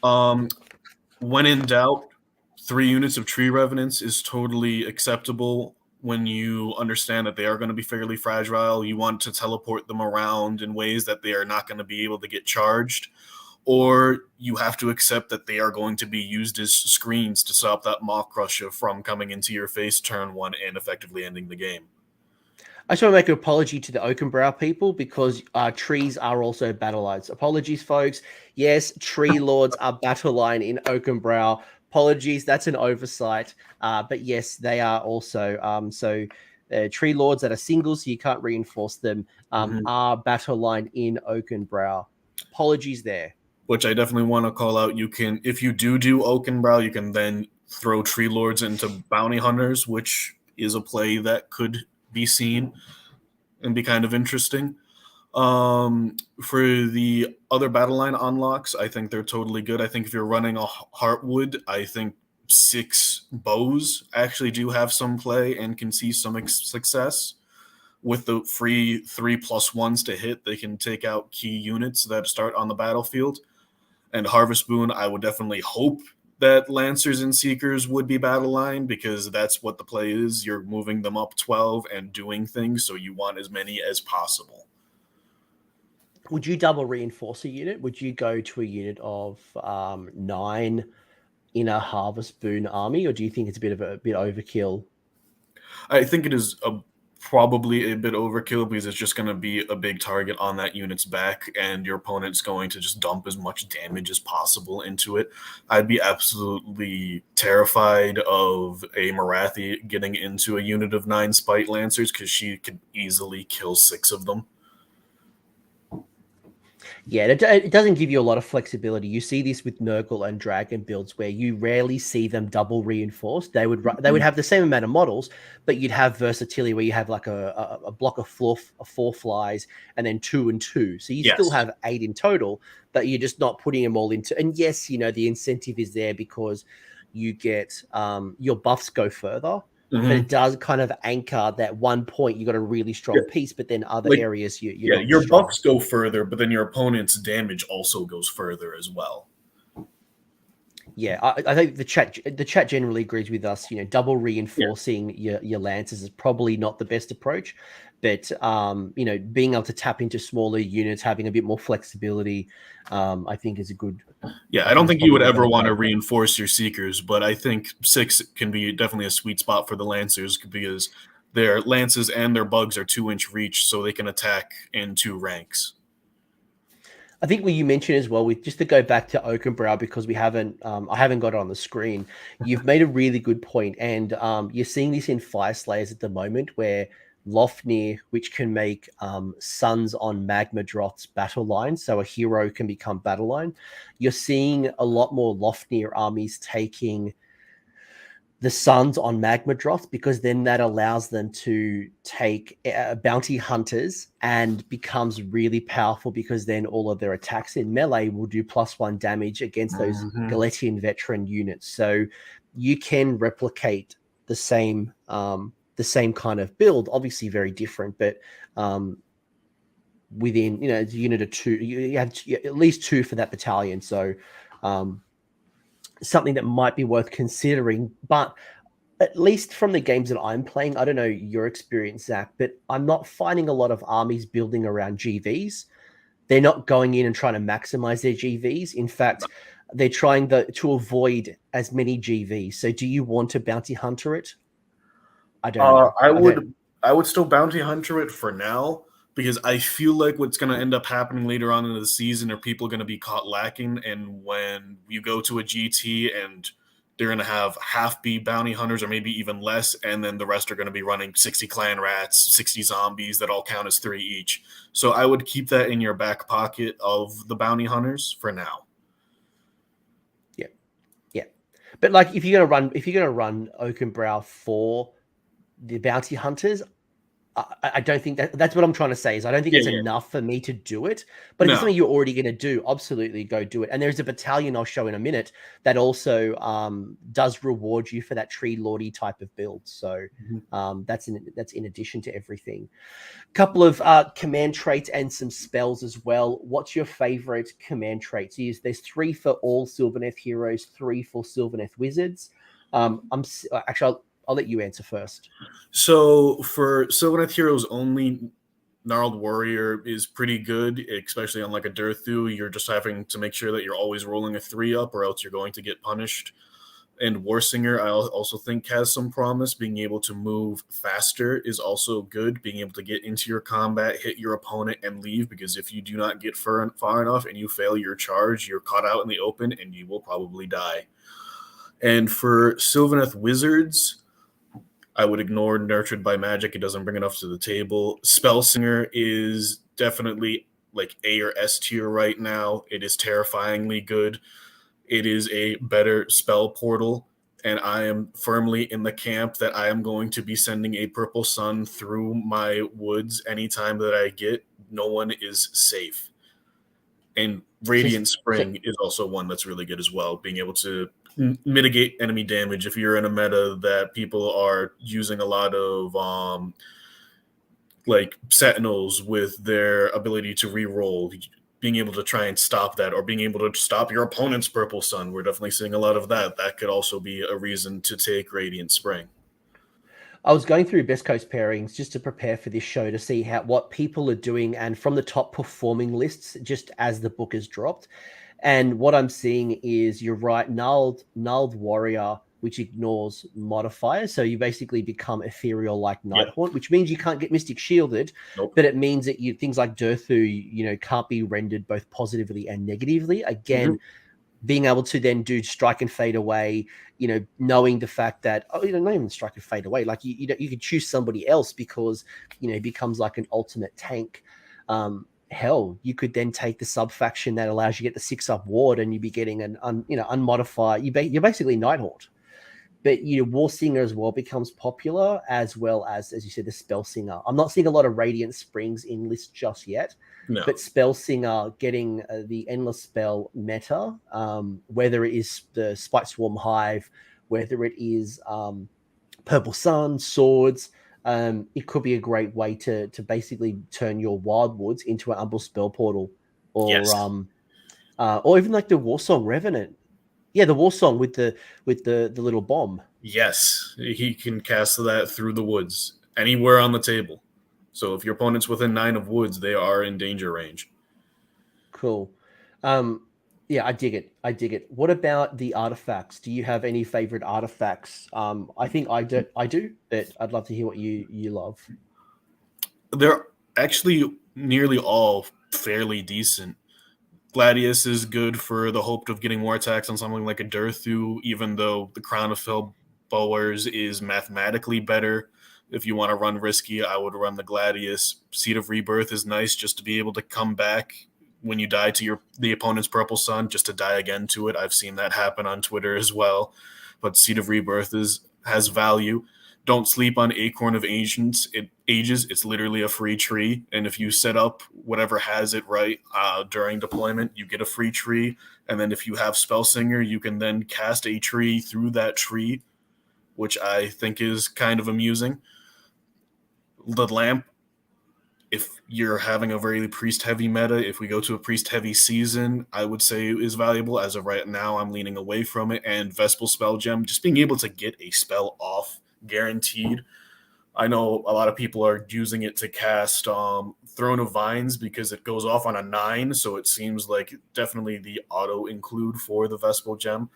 When in doubt, 3 units of Tree Revenants is totally acceptable when you understand that they are going to be fairly fragile. You want to teleport them around in ways that they are not going to be able to get charged, or you have to accept that they are going to be used as screens to stop that Maw Crusher from coming into your face turn 1 and effectively ending the game. I just want to make an apology to the Oakenbrow people, because trees are also battle lines. Apologies, folks. Yes, Tree Lords are battle line in Oakenbrow. Apologies, that's an oversight. But yes, they are also. Tree Lords that are singles, so you can't reinforce them, are battle line in Oakenbrow. Apologies there. Which I definitely want to call out. You can, if you do Oakenbrow, you can then throw Tree Lords into Bounty Hunters, which is a play that could be seen and be kind of interesting. For the other battle line unlocks, I think they're totally good. I think if you're running a Heartwood, I think 6 bows actually do have some play and can see some success. With the free 3+1s to hit, they can take out key units that start on the battlefield. And Harvest Boon, I would definitely hope that Lancers and Seekers would be battle line, because that's what the play is. You're moving them up 12 and doing things, so you want as many as possible. Would you double reinforce a unit? Would you go to a unit of 9 in a Harvest Boon army, or do you think it's a bit overkill? I think it is probably a bit overkill, because it's just going to be a big target on that unit's back, and your opponent's going to just dump as much damage as possible into it. I'd be absolutely terrified of a Morathi getting into a unit of 9 Spite Lancers, because she could easily kill 6 of them. Yeah, it doesn't give you a lot of flexibility. You see this with Nurgle and Dragon builds, where you rarely see them double reinforced. They would have the same amount of models, but you'd have versatility where you have like a block of 4 flies and then 2 and 2. So you still have 8 in total, but you're just not putting them all into. And yes, the incentive is there because you get your buffs go further. But it does kind of anchor that one point. You got a really strong piece, but then other areas your buffs go further, but then your opponent's damage also goes further as well. Yeah, I think the chat generally agrees with us. Double reinforcing your Lancers is probably not the best approach, but being able to tap into smaller units, having a bit more flexibility, I think is a good. Yeah, I don't think you would ever want to reinforce your Seekers, but I think 6 can be definitely a sweet spot for the Lancers, because their lances and their bugs are 2-inch reach, so they can attack in 2 ranks. I think what you mentioned as well, with just to go back to Oakenbrow, because I haven't got it on the screen. You've made a really good point, and you're seeing this in Fire Slayers at the moment, where Lofnir, which can make Suns on Magma Droth's battle line, so a hero can become battle line. You're seeing a lot more Lofnir armies taking the Suns on Magma Droth, because then that allows them to take bounty hunters and becomes really powerful, because then all of their attacks in melee will do +1 damage against those Galetian veteran units. So you can replicate the same kind of build, obviously very different, but within a unit of 2, you have at least 2 for that battalion. So something that might be worth considering. But at least from the games that I'm playing, I don't know your experience, Zach, but I'm not finding a lot of armies building around GVs. They're not going in and trying to maximize their GVs. In fact, they're trying to avoid as many GVs. So do you want to bounty hunter it? I don't know. I would still bounty hunter it for now, because I feel like what's going to end up happening later on in the season are people going to be caught lacking. And when you go to a GT and they're going to have half be bounty hunters or maybe even less, and then the rest are going to be running 60 clan rats, 60 zombies that all count as 3 each. So I would keep that in your back pocket of the bounty hunters for now. Yeah. But like if you're gonna run Oakenbrow for the bounty hunters, I don't think that's what I'm trying to say. Is I don't think it's enough for me to do it. But if it's something you're already going to do, absolutely go do it. And there's a battalion I'll show in a minute that also does reward you for that tree lordy type of build. So that's in addition to everything. Couple of command traits and some spells as well. What's your favorite command traits? There's 3 for all Sylvaneth heroes, 3 for Sylvaneth wizards. I'll let you answer first. So for Sylvaneth heroes only, Gnarled Warrior is pretty good, especially on like a Durthu. You're just having to make sure that you're always rolling a 3 up or else you're going to get punished. And Warsinger, I also think, has some promise. Being able to move faster is also good. Being able to get into your combat, hit your opponent, and leave, because if you do not get far enough and you fail your charge, you're caught out in the open and you will probably die. And for Sylvaneth wizards, I would ignore Nurtured by Magic. It doesn't bring enough to the table. Spellsinger is definitely like A or S tier right now. It is terrifyingly good. It is a better spell portal, and I am firmly in the camp that I am going to be sending a Purple Sun through my woods anytime that I get. No one is safe. And Radiant Spring is also one that's really good as well, being able to mitigate enemy damage if you're in a meta that people are using a lot of like Sentinels with their ability to reroll, being able to try and stop that, or being able to stop your opponent's Purple Sun. We're definitely seeing a lot of that. That could also be a reason to take Radiant Spring. I was going through Best Coast pairings just to prepare for this show to see what people are doing, and from the top performing lists just as the book has dropped. And what I'm seeing is, you're right, Gnarled Warrior, which ignores modifiers. So you basically become ethereal like Nighthaunt, which means you can't get Mystic Shielded, but it means that things like Durthu, can't be rendered both positively and negatively. Again, being able to then do Strike and Fade Away, knowing the fact that, not even Strike and Fade Away, like you could choose somebody else because, it becomes like an ultimate tank. Hell, you could then take the sub faction that allows you to get the 6-up ward, and you'd be getting an unmodified. You're basically Nighthaunt. But Warsinger as well becomes popular, as well as you said, the Spellsinger. I'm not seeing a lot of Radiant Springs in lists just yet, but Spellsinger getting the Endless Spell meta, whether it is the Spite Swarm Hive, whether it is Purple Sun, Swords, it could be a great way to basically turn your Wyldwoods into an Umbral Spell Portal, or even like the Warsong Revenant. Yeah, the War Song with the little bomb. Yes, he can cast that through the woods, anywhere on the table. So if your opponent's within 9 of woods, they are in danger range. Cool. Yeah, I dig it. What about the artifacts? Do you have any favorite artifacts? I think I do, but I'd love to hear what you love. They're actually nearly all fairly decent. Gladius is good for the hope of getting more attacks on something like a Durthu, even though the Crown of Fell Bowers is mathematically better. If you want to run risky, I would run the Gladius. Seed of Rebirth is nice just to be able to come back when you die to the opponent's Purple Sun, just to die again to it. I've seen that happen on Twitter as well. But Seed of Rebirth has value. Don't sleep on Acorn of Ages. It's literally a free tree, and if you set up whatever has it right during deployment, you get a free tree. And then if you have Spellsinger, you can then cast a tree through that tree, which I think is kind of amusing. The lamp if you're having a very priest-heavy meta, if we go to a priest-heavy season, I would say is valuable. As of right now, I'm leaning away from it. And Vespel Spell Gem, just being able to get a spell off guaranteed. I know a lot of people are using it to cast Throne of Vines because it goes off on a 9, so it seems like definitely the auto-include for the Vespel Gem.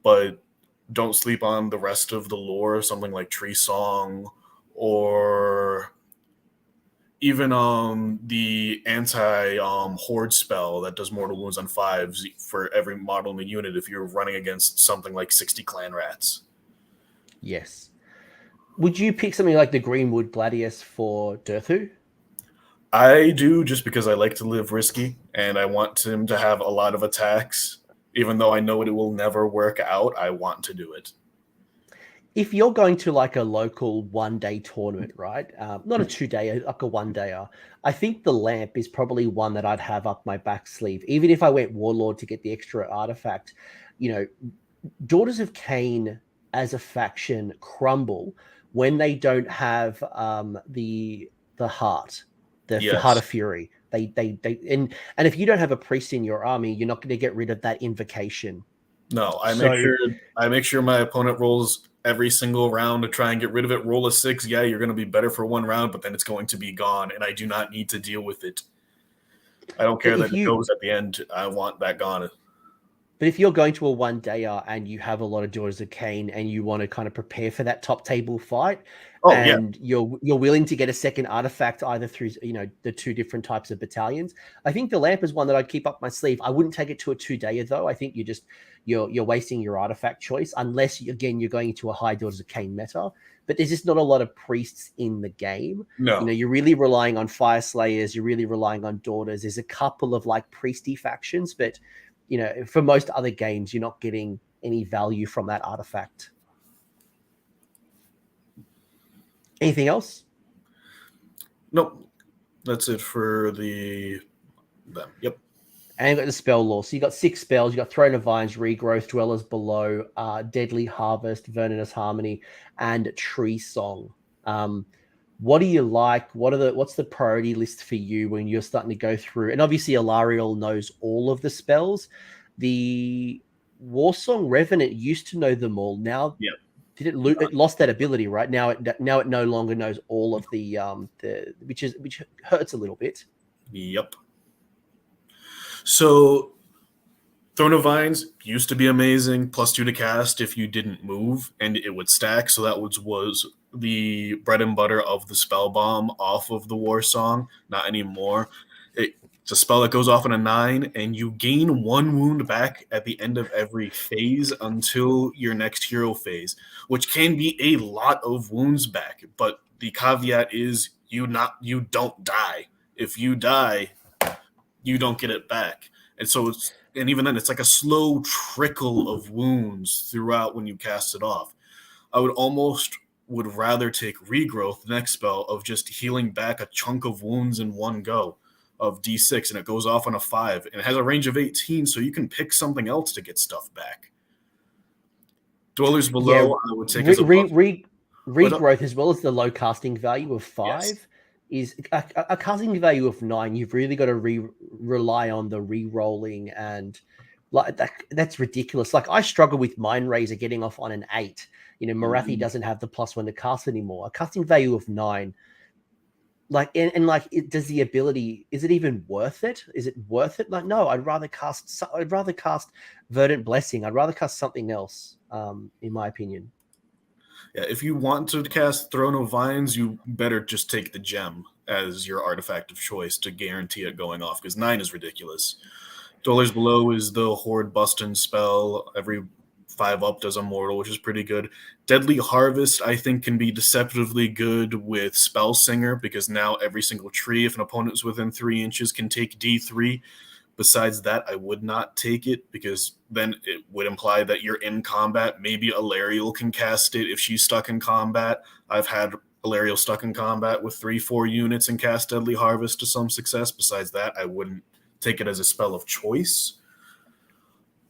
But don't sleep on the rest of the lore, something like Tree Song or even the anti-horde spell that does mortal wounds on 5s for every model in the unit if you're running against something like 60 clan rats. Yes. Would you pick something like the Greenwood Gladius for Durthu? I do, just because I like to live risky and I want him to have a lot of attacks. Even though I know it will never work out, I want to do it. If you're going to like a local 1-day tournament, right? Not a 2-day, like a 1-dayer. I think the lamp is probably one that I'd have up my back sleeve. Even if I went Warlord to get the extra artifact, you know, Daughters of Cain as a faction crumble when they don't have the heart, the heart of fury. They and if you don't have a priest in your army, you're not going to get rid of that invocation. No, I make sure my opponent rolls every single round to try and get rid of it. Roll a 6, yeah, you're going to be better for one round, but then it's going to be gone, and I do not need to deal with it. I don't care that it goes at the end. I want that gone. But if you're going to a 1-dayer and you have a lot of Daughters of Cain and you want to kind of prepare for that top table fight, you're willing to get a second artifact either through the 2 different types of battalions, I think the lamp is one that I'd keep up my sleeve. I wouldn't take it to a 2-dayer though. I think you're wasting your artifact choice unless you're going into a high Daughters of Cain meta. But there's just not a lot of priests in the game. No, you're really relying on Fire Slayers. You're really relying on Daughters. There's a couple of like priesty factions, but for most other games, you're not getting any value from that artifact. Anything else? Nope. That's it for them. Yep. And you got the spell lore. So you got 6 spells. You got Throne of Vines, Regrowth, Dwellers Below, Deadly Harvest, Vernonous Harmony, and Tree Song. What do you like? What's the priority list for you when you're starting to go through? And obviously, Alarielle knows all of the spells. The Warsong Revenant used to know them all. Now, it lost that ability, right? Now it no longer knows all of the which hurts a little bit. Yep. So, Throne of Vines used to be amazing, +2 to cast if you didn't move, and it would stack. So that was the bread and butter of the spell bomb off of the War Song. Not anymore. It's a spell that goes off on a 9, and you gain 1 wound back at the end of every phase until your next hero phase, which can be a lot of wounds back. But the caveat is you don't die. If you die, you don't get it back. And so even then, it's like a slow trickle of wounds throughout when you cast it off. I would rather take Regrowth, the next spell, of just healing back a chunk of wounds in one go of D6, and it goes off on a 5, and it has a range of 18, so you can pick something else to get stuff back. Dwellers Below, I would take as a Regrowth, as well as the low casting value of 5, is a casting value of 9. You've really got to rely on the re-rolling, and like that's ridiculous. Like I struggle with Mind Razor getting off on an 8. Marathi doesn't have the +1 to cast anymore. A casting value of 9. Does the ability, is it even worth it? Is it worth it? Like, no, I'd rather cast Verdant Blessing. I'd rather cast something else, in my opinion. Yeah, if you want to cast Throne of Vines, you better just take the gem as your artifact of choice to guarantee it going off, because 9 is ridiculous. Dwellers Below is the Horde Bustin' spell. Every 5-up does a mortal, which is pretty good. Deadly Harvest, I think, can be deceptively good with Spell Singer, because now every single tree, if an opponent is within 3 inches, can take D3. Besides that, I would not take it, because then it would imply that you're in combat. Maybe Alarielle can cast it if she's stuck in combat. I've had Alarielle stuck in combat with 3-4 units and cast Deadly Harvest to some success. Besides that, I wouldn't take it as a spell of choice.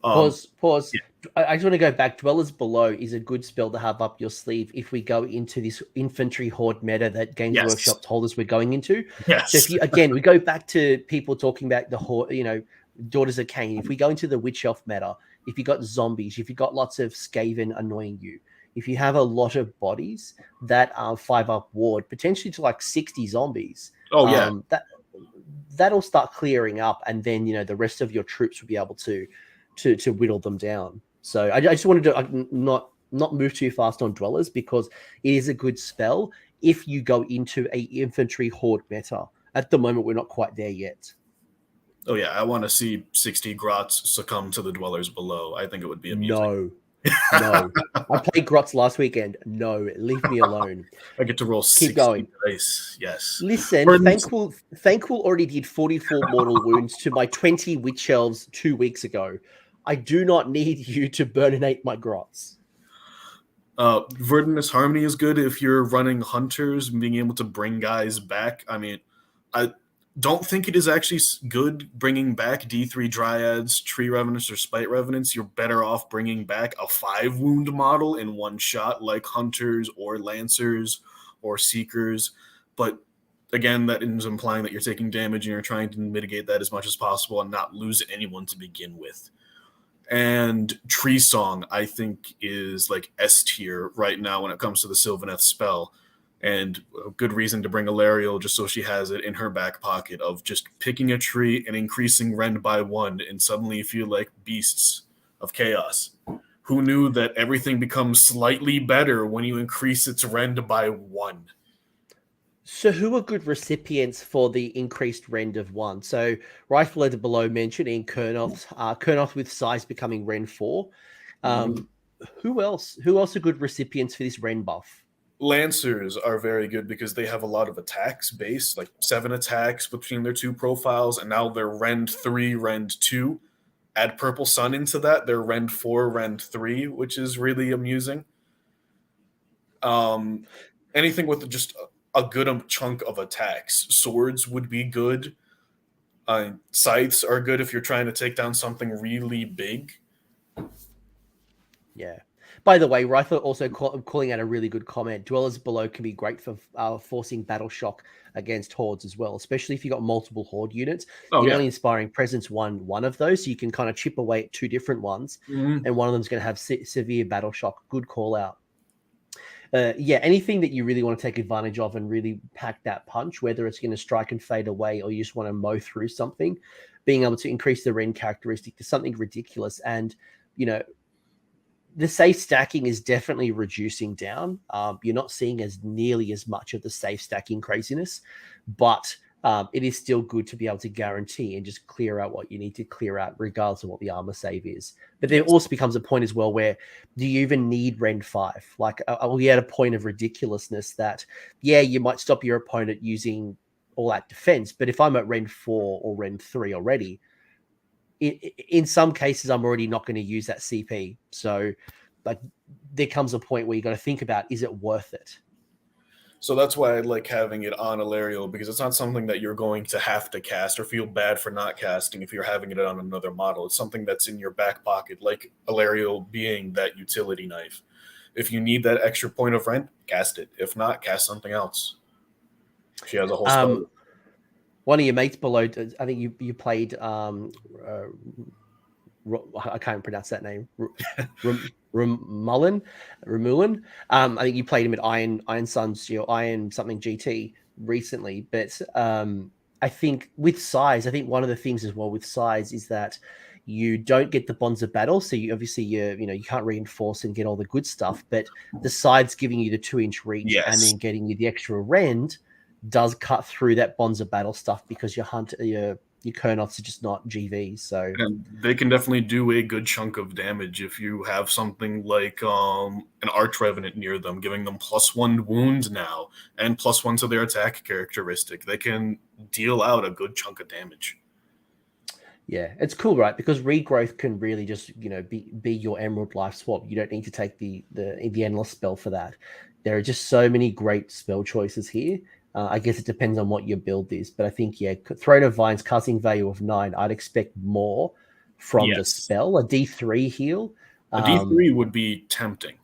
Pause. Yeah. I just want to go back. Dwellers Below is a good spell to have up your sleeve if we go into this infantry horde meta that Games Yes. Workshop told us we're going into. Yes. So if you, again, we go back to people talking about the horde, Daughters of Cain. If we go into the Witch Elf meta, if you got zombies, if you got lots of Skaven annoying you, if you have a lot of bodies that are 5-up ward, potentially to like 60 zombies. Oh yeah. That'll start clearing up, and then the rest of your troops will be able to whittle them down. So I just wanted to not move too fast on Dwellers, because it is a good spell if you go into a infantry horde meta. At the moment, we're not quite there yet. Oh yeah, I want to see 60 Grots succumb to the Dwellers Below. I think it would be amusing. No. I played Grots last weekend. No, leave me alone. I get to roll 60 going. dice. Yes. Listen, Thankful already did 44 mortal wounds to my 20 Witch Elves 2 weeks ago. I do not need you to burninate my Grots. Verdant Harmony is good if you're running hunters and being able to bring guys back. I mean, I don't think it is actually good bringing back D3 Dryads, Tree Revenants, or Spite Revenants. You're better off bringing back a 5-wound model in one shot, like Hunters or Lancers or Seekers. But again, that is implying that you're taking damage and you're trying to mitigate that as much as possible and not lose anyone to begin with. And Tree Song, I think, is like S tier right now when it comes to the Sylvaneth spell. And a good reason to bring Alarielle just so she has it in her back pocket of just picking a tree and increasing rend by 1, and suddenly you feel like beasts of chaos. Who knew that everything becomes slightly better when you increase its rend by 1? So who are good recipients for the increased rend of 1? So Rifle Leader Below mentioned in Kurnoth with size becoming rend 4. Who else are good recipients for this rend buff? Lancers are very good because they have a lot of attacks base, like 7 attacks between their 2 profiles, and now they're rend 3, rend 2. Add Purple Sun into that, they're rend 4, rend 3, which is really amusing. Anything with just a good chunk of attacks. Swords would be good. Scythes are good if you're trying to take down something really big. Yeah. By the way, Rifle also calling out a really good comment. Dwellers Below can be great for forcing battle shock against hordes as well, especially if you've got multiple horde units. You're only inspiring presence one of those, so you can kind of chip away at 2 different ones, and one of them's going to have severe battle shock. Good call out. Anything that you really want to take advantage of and really pack that punch, whether it's going to strike and fade away or you just want to mow through something, being able to increase the rend characteristic to something ridiculous. And, the safe stacking is definitely reducing down. You're not seeing as nearly as much of the safe stacking craziness, but it is still good to be able to guarantee and just clear out what you need to clear out, regardless of what the armor save is. But there also becomes a point as well where, do you even need rend 5? Like, are we at a point of ridiculousness that, you might stop your opponent using all that defense, but if I'm at rend 4 or rend 3 already, in some cases, I'm already not going to use that CP. So, like, there comes a point where you got to think about, is it worth it? So that's why I like having it on Alarielle, because it's not something that you're going to have to cast or feel bad for not casting if you're having it on another model. It's something that's in your back pocket, like Alarielle being that utility knife. If you need that extra point of rend, cast it. If not, cast something else. She has a whole spell. One of your mates below, I think you played, I can't pronounce that name, Ramulin. I think you played him at Iron Suns, Iron something GT recently. But I think with size, I think one of the things as well with size is that you don't get the bonds of battle. So you can't reinforce and get all the good stuff, but the sides giving you the 2-inch reach and then getting you the extra rend does cut through that bonds of battle stuff, because your Kurnoths are just not GVs. So and they can definitely do a good chunk of damage if you have something like an Arch Revenant near them, giving them +1 wounds now and +1 to their attack characteristic. They can deal out a good chunk of damage. Yeah, it's cool, right? Because regrowth can really just be your Emerald life swap. You don't need to take the endless spell for that. There are just so many great spell choices here. I guess it depends on what your build is, but I think Throne of Vines casting value of 9. I'd expect more from the spell, a D3 heal. A D3 would be tempting.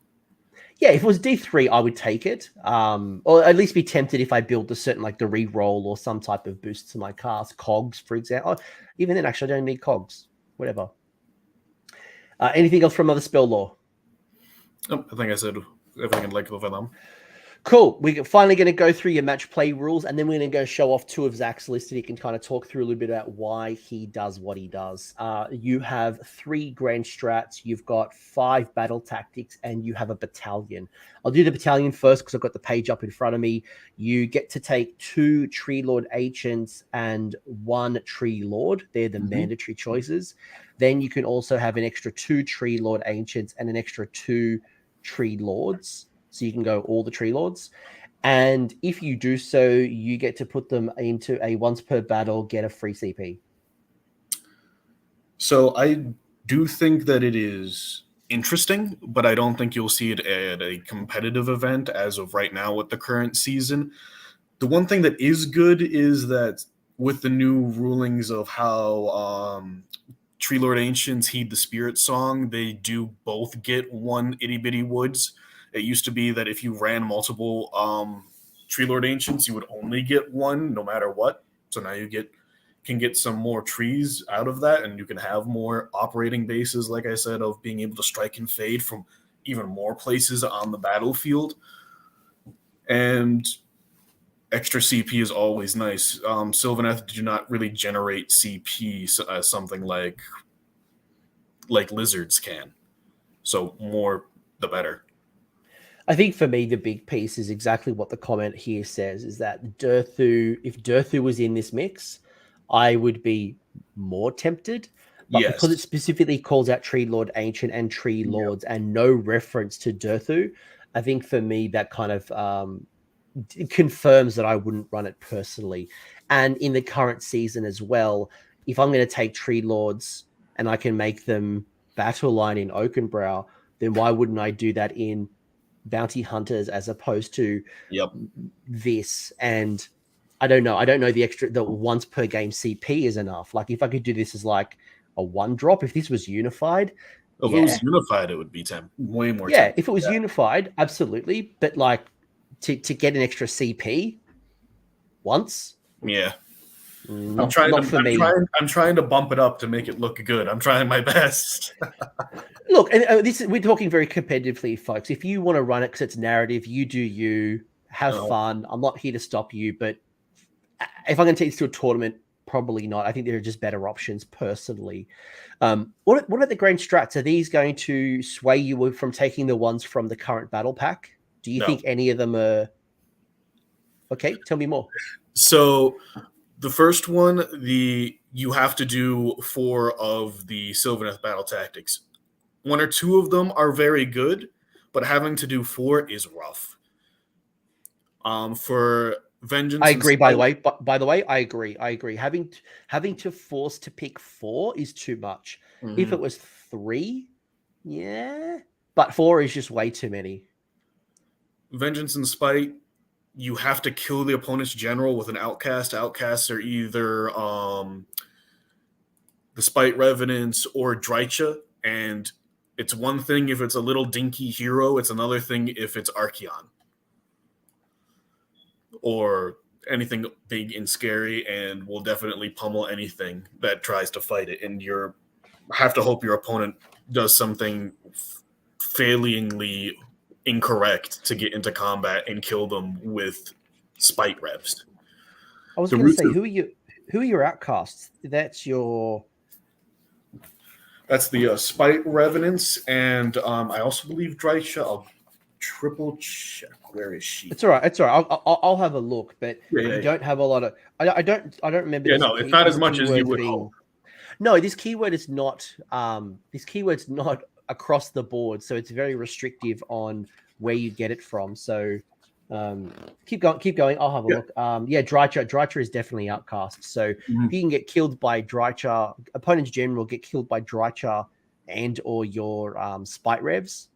Yeah, if it was D3, I would take it. Or at least be tempted if I build a certain, like the reroll or some type of boost to my cast. Cogs, for example. Even then, actually, I don't need cogs. Whatever. Anything else from other spell lore? Oh, I think I said everything I'd like over them. Cool. We're finally going to go through your match play rules, and then we're going to go show off 2 of Zach's lists, and he can kind of talk through a little bit about why he does what he does. You have 3 grand strats, you've got 5 battle tactics, and you have a battalion. I'll do the battalion first because I've got the page up in front of me. You get to take 2 Tree Lord Ancients and 1 Tree Lord. They're the mandatory choices. Then you can also have an extra 2 Tree Lord Ancients and an extra 2 Tree Lords. So you can go all the Tree Lords. And if you do so, you get to put them into a once per battle, get a free CP. So I do think that it is interesting, but I don't think you'll see it at a competitive event as of right now with the current season. The one thing that is good is that with the new rulings of how Tree Lord Ancients heed the Spirit Song, they do both get 1 itty bitty woods. It used to be that if you ran multiple Tree Lord Ancients, you would only get 1 no matter what. So now you can get some more trees out of that, and you can have more operating bases, like I said, of being able to strike and fade from even more places on the battlefield. And extra CP is always nice. Sylvaneth do not really generate CP as something like lizards can. So more the better. I think for me, the big piece is exactly what the comment here says, is that if Durthu was in this mix, I would be more tempted. But because it specifically calls out Tree Lord Ancient and Tree Lords and no reference to Durthu, I think for me that kind of confirms that I wouldn't run it personally. And in the current season as well, if I'm going to take Tree Lords and I can make them Battleline in Oakenbrow, then why wouldn't I do that in Bounty Hunters as opposed to this? And I don't know the once per game CP is enough. Like if I could do this as like a 1 drop, if this was unified, if it was unified, it would be way more. If it was unified, absolutely. But like to get an extra CP once, I'm trying to bump it up to make it look good. I'm trying my best. Look, and we're talking very competitively, folks. If you want to run it because it's narrative, you do you. Have fun. I'm not here to stop you, but if I'm going to take this to a tournament, probably not. I think there are just better options personally. What about the grand strats? Are these going to sway you from taking the ones from the current battle pack? Do you think any of them are... Okay, tell me more. So the first one, you have to do 4 of the Sylvaneth battle tactics. 1 or 2 of them are very good, but having to do 4 is rough. For Vengeance, I agree. By the way, I agree. Having to force to pick 4 is too much. If it was 3, but 4 is just way too many. Vengeance and Spite, you have to kill the opponent's general with an outcast. Outcasts are either the Spite Revenants or Drycha, and it's one thing if it's a little dinky hero, it's another thing if it's Archaon or anything big and scary, and will definitely pummel anything that tries to fight it. And you have to hope your opponent does something failingly incorrect to get into combat and kill them with Spite Revs. I was going to say, who are your outcasts? That's the Spite Revenants, and I also believe Drycha. I'll triple check. Where is she? It's all right. I'll have a look, but you don't have a lot of. I don't remember. It's not as much as you would hope. No, this keyword is not. This keyword's not across the board, so it's very restrictive on where you get it from. So keep going. I'll have a look. Drycha is definitely outcast. So if you can get killed by Drycha, opponent's general get killed by Drycha and or your Spite Revs.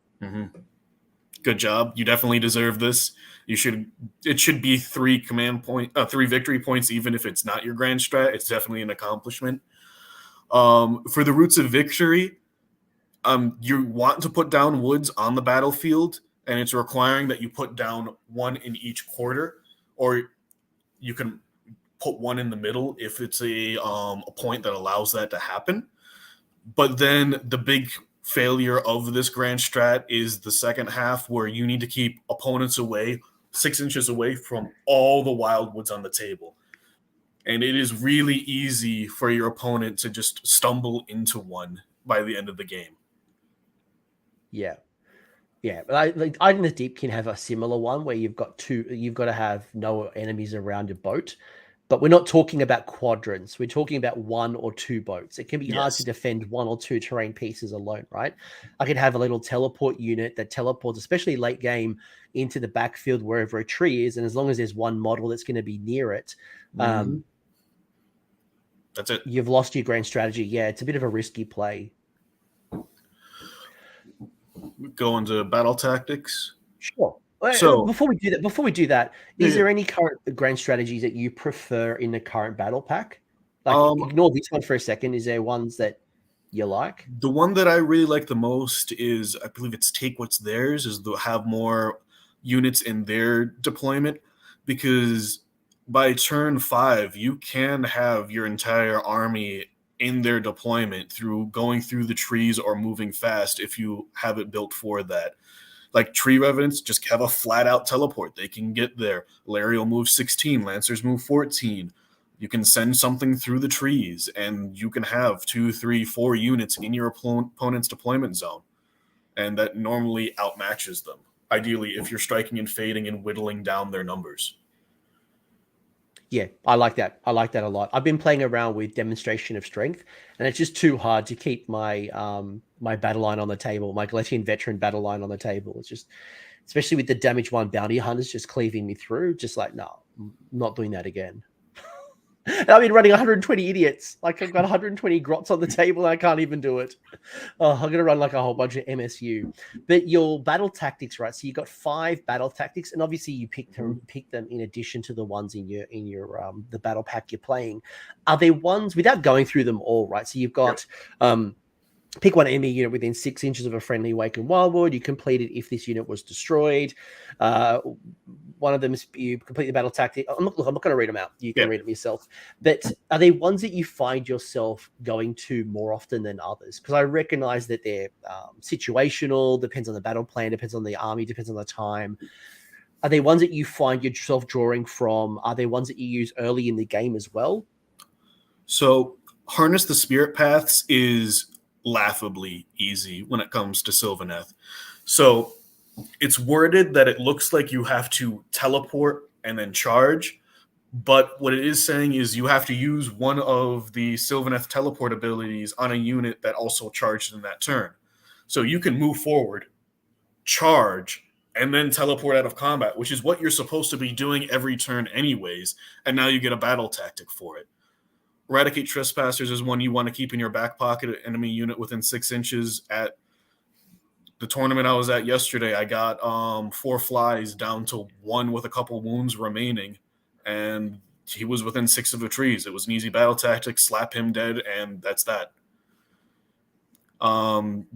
Good job. You definitely deserve this. It should be 3 victory points, even if it's not your grand strat. It's definitely an accomplishment. For the Roots of Victory, you want to put down woods on the battlefield, and it's requiring that you put down one in each quarter, or you can put one in the middle if it's a point that allows that to happen. But then the big failure of this grand strat is the second half, where you need to keep opponents away 6 inches away from all the Wyldwoods on the table. And it is really easy for your opponent to just stumble into one by the end of the game. Yeah. Yeah, but I think the Deep can have a similar one where you've got to have no enemies around your boat. But we're not talking about quadrants. We're talking about 1 or 2 boats. It can be hard to defend 1 or 2 terrain pieces alone, right? I could have a little teleport unit that teleports, especially late game, into the backfield wherever a tree is. And as long as there's one model that's going to be near it, That's it. You've lost your grand strategy. Yeah, it's a bit of a risky play. Go into battle tactics. Sure. So before we do that, is there any current grand strategies that you prefer in the current battle pack? Like, ignore this one for a second. Is there ones that you like? The one that I really like the most is, I believe it's Take What's Theirs, is to have more units in their deployment, because by turn 5, you can have your entire army in their deployment through going through the trees or moving fast if you have it built for that. Like Tree Revenants just have a flat-out teleport. They can get there. Alarielle moves 16. Lancers move 14. You can send something through the trees, and you can have 2, 3, 4 units in your opponent's deployment zone. And that normally outmatches them, ideally, if you're striking and fading and whittling down their numbers. Yeah, I like that. I like that a lot. I've been playing around with Demonstration of Strength, and it's just too hard to keep my my battle line on the table, my Galatian Veteran battle line on the table. It's just, especially with the Damage 1 Bounty Hunters just cleaving me through, just like, no, I'm not doing that again. And I've been running 120 idiots. Like, I've got 120 grots on the table and I can't even do it. Oh, I'm going to run like a whole bunch of MSU. But your battle tactics, right? So you've got 5 battle tactics, and obviously you pick them in addition to the ones in your the battle pack you're playing. Are there ones, without going through them all, right? So you've got pick one enemy unit within 6 inches of a friendly awakened Wyldwood. You complete it if this unit was destroyed. One of them is you complete the battle tactic. I'm not going to read them out. You can read them yourself. But are they ones that you find yourself going to more often than others? Because I recognize that they're situational, depends on the battle plan, depends on the army, depends on the time. Are they ones that you find yourself drawing from? Are they ones that you use early in the game as well? So Harness the Spirit Paths is laughably easy when it comes to Sylvaneth. So it's worded that it looks like you have to teleport and then charge, but what it is saying is you have to use one of the Sylvaneth teleport abilities on a unit that also charged in that turn. So you can move forward, charge, and then teleport out of combat, which is what you're supposed to be doing every turn anyways, and now you get a battle tactic for it. Eradicate Trespassers is one you want to keep in your back pocket, an enemy unit within 6 inches. At the tournament I was at yesterday, I got 4 flies down to 1 with a couple wounds remaining, and he was within 6 of the trees. It was an easy battle tactic, slap him dead, and that's that. And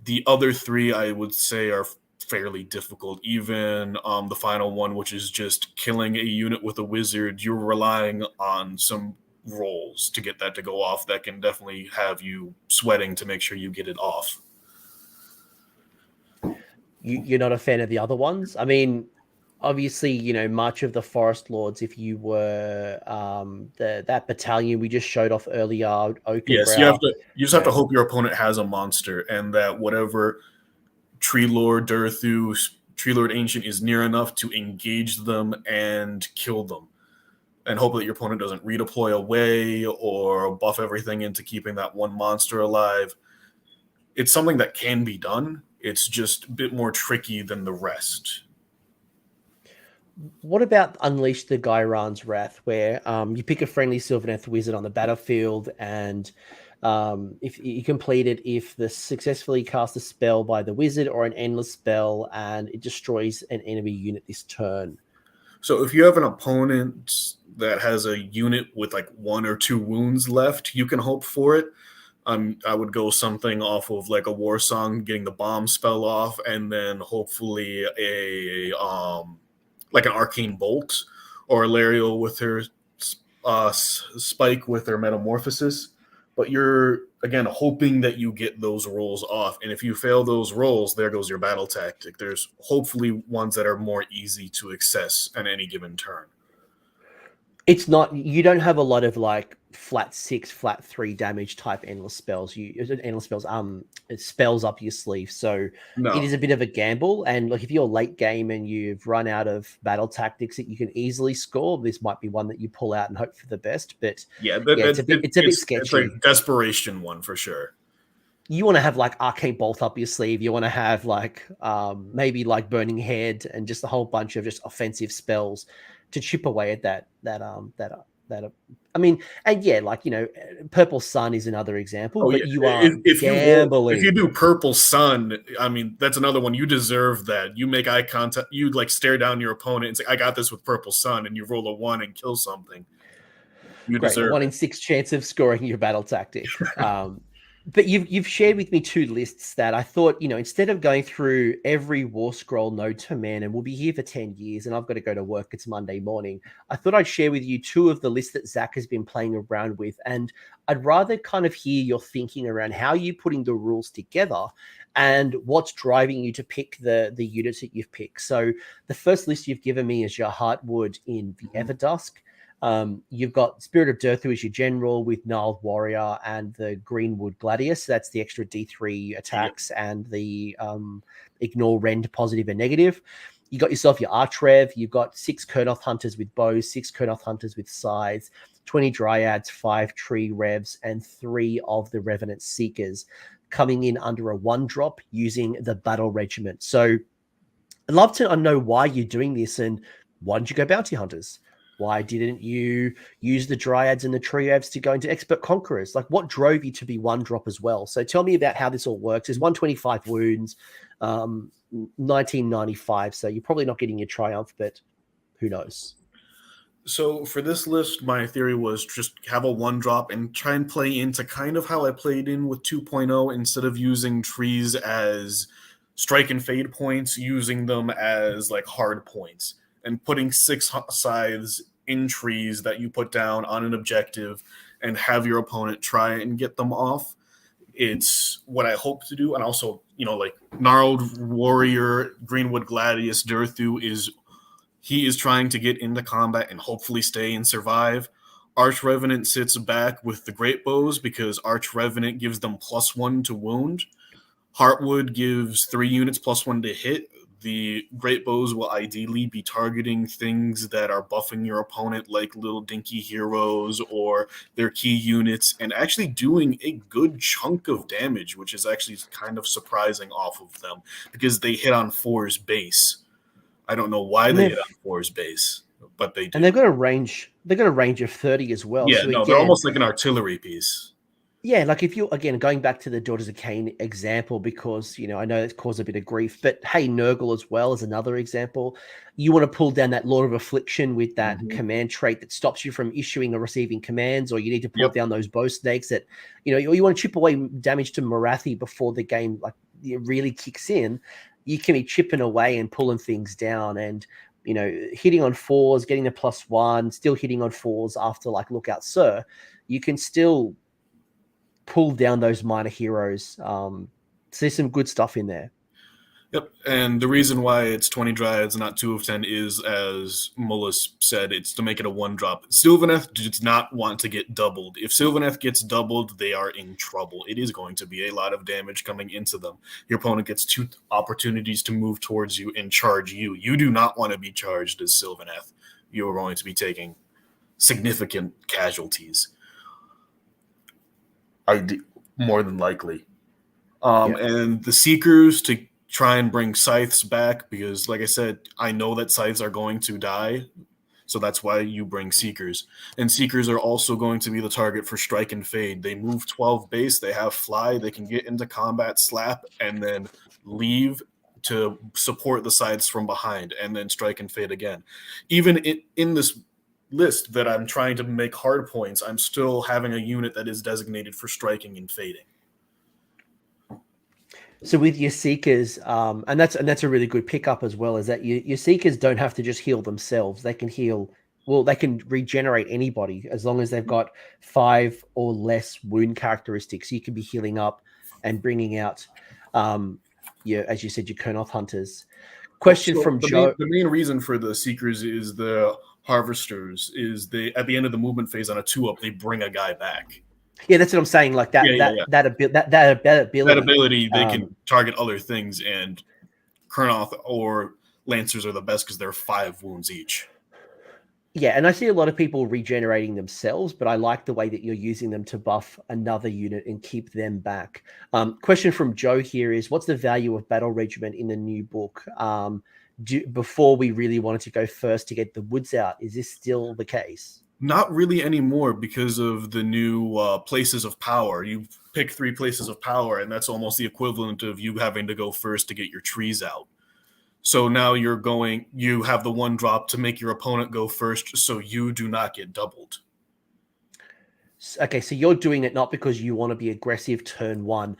the other 3 I would say are fairly difficult. Even the final one, which is just killing a unit with a wizard, you're relying on some rolls to get that to go off that can definitely have you sweating to make sure you get it off. You're not a fan of the other ones? I mean, obviously, you know, March of the Forest Lords, if you were that battalion we just showed off earlier, Oakenbrow. Yes, you just have to hope your opponent has a monster, and that whatever Tree Lord Durthu, Tree Lord Ancient is near enough to engage them and kill them. And hope that your opponent doesn't redeploy away or buff everything into keeping that one monster alive. It's something that can be done. It's just a bit more tricky than the rest. What about Unleash the Gyran's Wrath, where you pick a friendly Sylvaneth wizard on the battlefield, and if you complete it, if the successfully cast a spell by the wizard or an endless spell, and it destroys an enemy unit this turn. So if you have an opponent that has a unit with like 1 or 2 wounds left, you can hope for it. I would go something off of like a war song, getting the bomb spell off, and then hopefully a like an arcane bolt, or Alarielle with her spike with her metamorphosis. But you're again hoping that you get those rolls off, and if you fail those rolls, there goes your battle tactic. There's hopefully ones that are more easy to access at any given turn. It's not, you don't have a lot of like flat 6, flat 3 damage type endless spells. It spells up your sleeve. So it is a bit of a gamble. And like if you're late game and you've run out of battle tactics that you can easily score, this might be one that you pull out and hope for the best. But it's a bit sketchy. It's like a desperation one for sure. You want to have like arcane bolt up your sleeve. You want to have like maybe like burning head and just a whole bunch of just offensive spells to chip away at that. I mean, and yeah, like, you know, Purple Sun is another example, but you are gambling. If you do Purple Sun, I mean, that's another one. You deserve that. You make eye contact, you like stare down your opponent and say, I got this with Purple Sun, and you roll a 1 and kill something. You deserve 1 in 6 chance of scoring your battle tactic. But you've shared with me 2 lists that I thought, you know, instead of going through every War Scroll node to man, and we'll be here for 10 years and I've got to go to work, it's Monday morning, I thought I'd share with you 2 of the lists that Zack has been playing around with. And I'd rather kind of hear your thinking around how you're putting the rules together and what's driving you to pick the units that you've picked. So the first list you've given me is your Heartwood in the Everdusk. You've got Spirit of Durthu as your general with Gnarled Warrior and the Greenwood Gladius. That's the extra D3 attacks and the ignore rend positive and negative. You got yourself your Archrev. You've got 6 Kurnoth Hunters with bows, 6 Kurnoth Hunters with scythes, 20 Dryads, 5 Tree Revs, and 3 of the Revenant Seekers coming in under a 1-drop using the Battle Regiment. So I'd love to know why you're doing this, and why did you go Bounty Hunters? Why didn't you use the Dryads and the Trievs to go into Expert Conquerors? Like, what drove you to be 1-drop as well? So tell me about how this all works. There's 125 wounds, 1995. So you're probably not getting your Triumph, but who knows? So for this list, my theory was just have a 1-drop and try and play into kind of how I played in with 2.0. Instead of using trees as strike and fade points, using them as like hard points, and putting 6 scythes in trees that you put down on an objective and have your opponent try and get them off. It's what I hope to do. And also, you know, like Gnarled Warrior, Greenwood Gladius, Durthu he is trying to get into combat and hopefully stay and survive. Arch Revenant sits back with the Great Bows because Arch Revenant gives them +1 to wound. Heartwood gives 3 units +1 to hit. The Great Bows will ideally be targeting things that are buffing your opponent, like little dinky heroes or their key units, and actually doing a good chunk of damage, which is actually kind of surprising off of them because they hit on 4's base. I don't know why they hit on 4's base, but they do. And they've got a range. They've got a range of 30 as well. Yeah, so they're almost like an artillery piece. Yeah, like if you, again, going back to the Daughters of Cain example, because, you know, I know it's caused a bit of grief, but hey, Nurgle as well is another example. You want to pull down that Lord of Affliction with that command trait that stops you from issuing or receiving commands, or you need to pull down those bow snakes that, you know, you want to chip away damage to Morathi before the game like it really kicks in. You can be chipping away and pulling things down and, you know, hitting on 4s, getting the +1, still hitting on 4s after like Lookout Sir. You can still pull down those minor heroes. So there's some good stuff in there. Yep, and the reason why it's 20 Dryads, not 2 of 10, is, as Mullis said, it's to make it a 1-drop. Sylvaneth does not want to get doubled. If Sylvaneth gets doubled, they are in trouble. It is going to be a lot of damage coming into them. Your opponent gets 2 opportunities to move towards you and charge you. You do not want to be charged as Sylvaneth. You are going to be taking significant casualties. More than likely. And the Seekers to try and bring scythes back, because like I said, I know that scythes are going to die, so that's why you bring Seekers. And Seekers are also going to be the target for Strike and Fade. They move 12 base, they have fly, they can get into combat, slap, and then leave to support the scythes from behind, and then Strike and Fade again. Even in this list that I'm trying to make hard points, I'm still having a unit that is designated for striking and fading. So with your seekers, and that's a really good pickup as well, is that your seekers don't have to just heal themselves. They can heal. Well, they can regenerate anybody as long as they've got 5 or less wound characteristics. You can be healing up and bringing out, as you said, your Kurnoth hunters. Question from Joe. The main reason for the seekers is the harvesters is they at the end of the movement phase on a 2-up they bring a guy back. Yeah, that's what I'm saying. Like that ability, they can target other things, and Kurnoth or Lancers are the best because they're 5 wounds each. Yeah, and I see a lot of people regenerating themselves, but I like the way that you're using them to buff another unit and keep them back. Question from Joe here is, what's the value of Battle Regiment in the new book? Before we really wanted to go first to get the woods out, is this still the case? Not really anymore because of the new places of power. You pick 3 places of power, and that's almost the equivalent of you having to go first to get your trees out. So now you have the 1 drop to make your opponent go first so you do not get doubled. Okay, so you're doing it not because you want to be aggressive turn 1.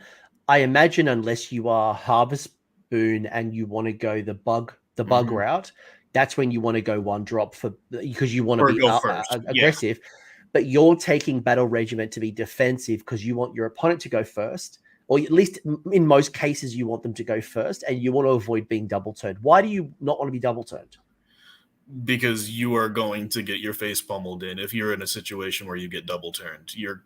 I imagine unless you are Harvest Boon and you want to go the bug route, that's when you want to go 1 drop because you want to be aggressive. Yeah. But you're taking Battle Regiment to be defensive because you want your opponent to go first. Or at least in most cases, you want them to go first, and you want to avoid being double turned. Why do you not want to be double turned? Because you are going to get your face pummeled in if you're in a situation where you get double turned. Your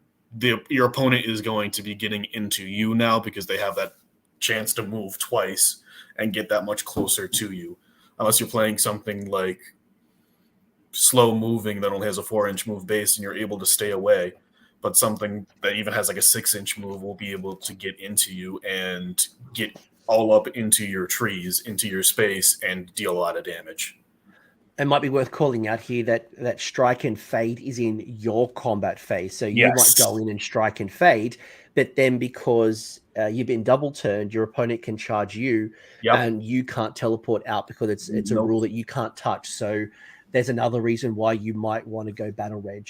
opponent is going to be getting into you now because they have that chance to move twice and get that much closer to you. Unless you're playing something like slow moving that only has a 4-inch move base and you're able to stay away. But something that even has like a 6-inch move will be able to get into you and get all up into your trees, into your space, and deal a lot of damage. It might be worth calling out here that strike and fade is in your combat phase. So you might go in and strike and fade, but then because you've been double turned, your opponent can charge you, and you can't teleport out because it's a rule that you can't touch. So there's another reason why you might want to go Battle Reg.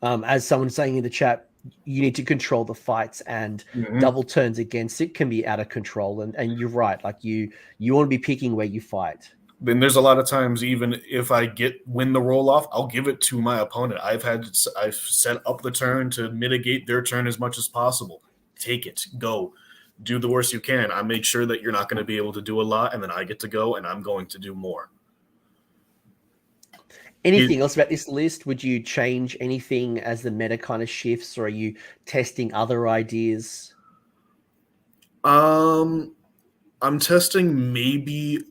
As someone's saying in the chat, you need to control the fights, and double turns against it can be out of control. And you're right, like you want to be picking where you fight. Then there's a lot of times, even if I win the roll off, I'll give it to my opponent. I've set up the turn to mitigate their turn as much as possible. Take it, go, do the worst you can. I make sure that you're not going to be able to do a lot, and then I get to go, and I'm going to do more. Anything else about this list? Would you change anything as the meta kind of shifts, or are you testing other ideas? I'm testing maybe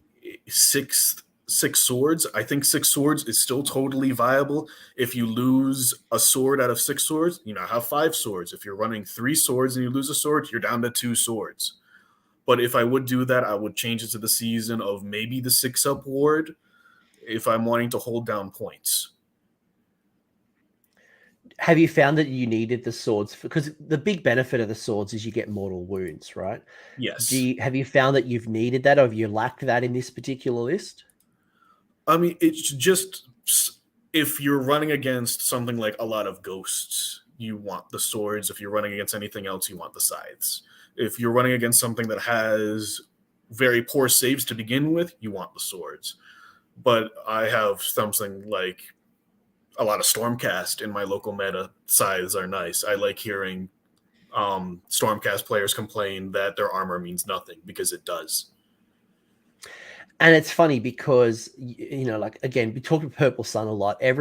six swords. I think 6 swords is still totally viable. If you lose a sword out of 6 swords, you now have 5 swords. If you're running 3 swords and you lose a sword, you're down to 2 swords. But if I would do that, I would change it to the season of maybe the 6-up ward if I'm wanting to hold down points. Have you found that you needed the swords? Because the big benefit of the swords is you get mortal wounds, right? Yes. Have you found that you've needed that, or have you lacked that in this particular list? I mean, it's just if you're running against something like a lot of ghosts, you want the swords. If you're running against anything else, you want the scythes. If you're running against something that has very poor saves to begin with, you want the swords. But I have something like a lot of Stormcast in my local meta. Scythes are nice. I like hearing Stormcast players complain that their armor means nothing, because it does. And it's funny because, like, again, we talk about Purple Sun a lot. A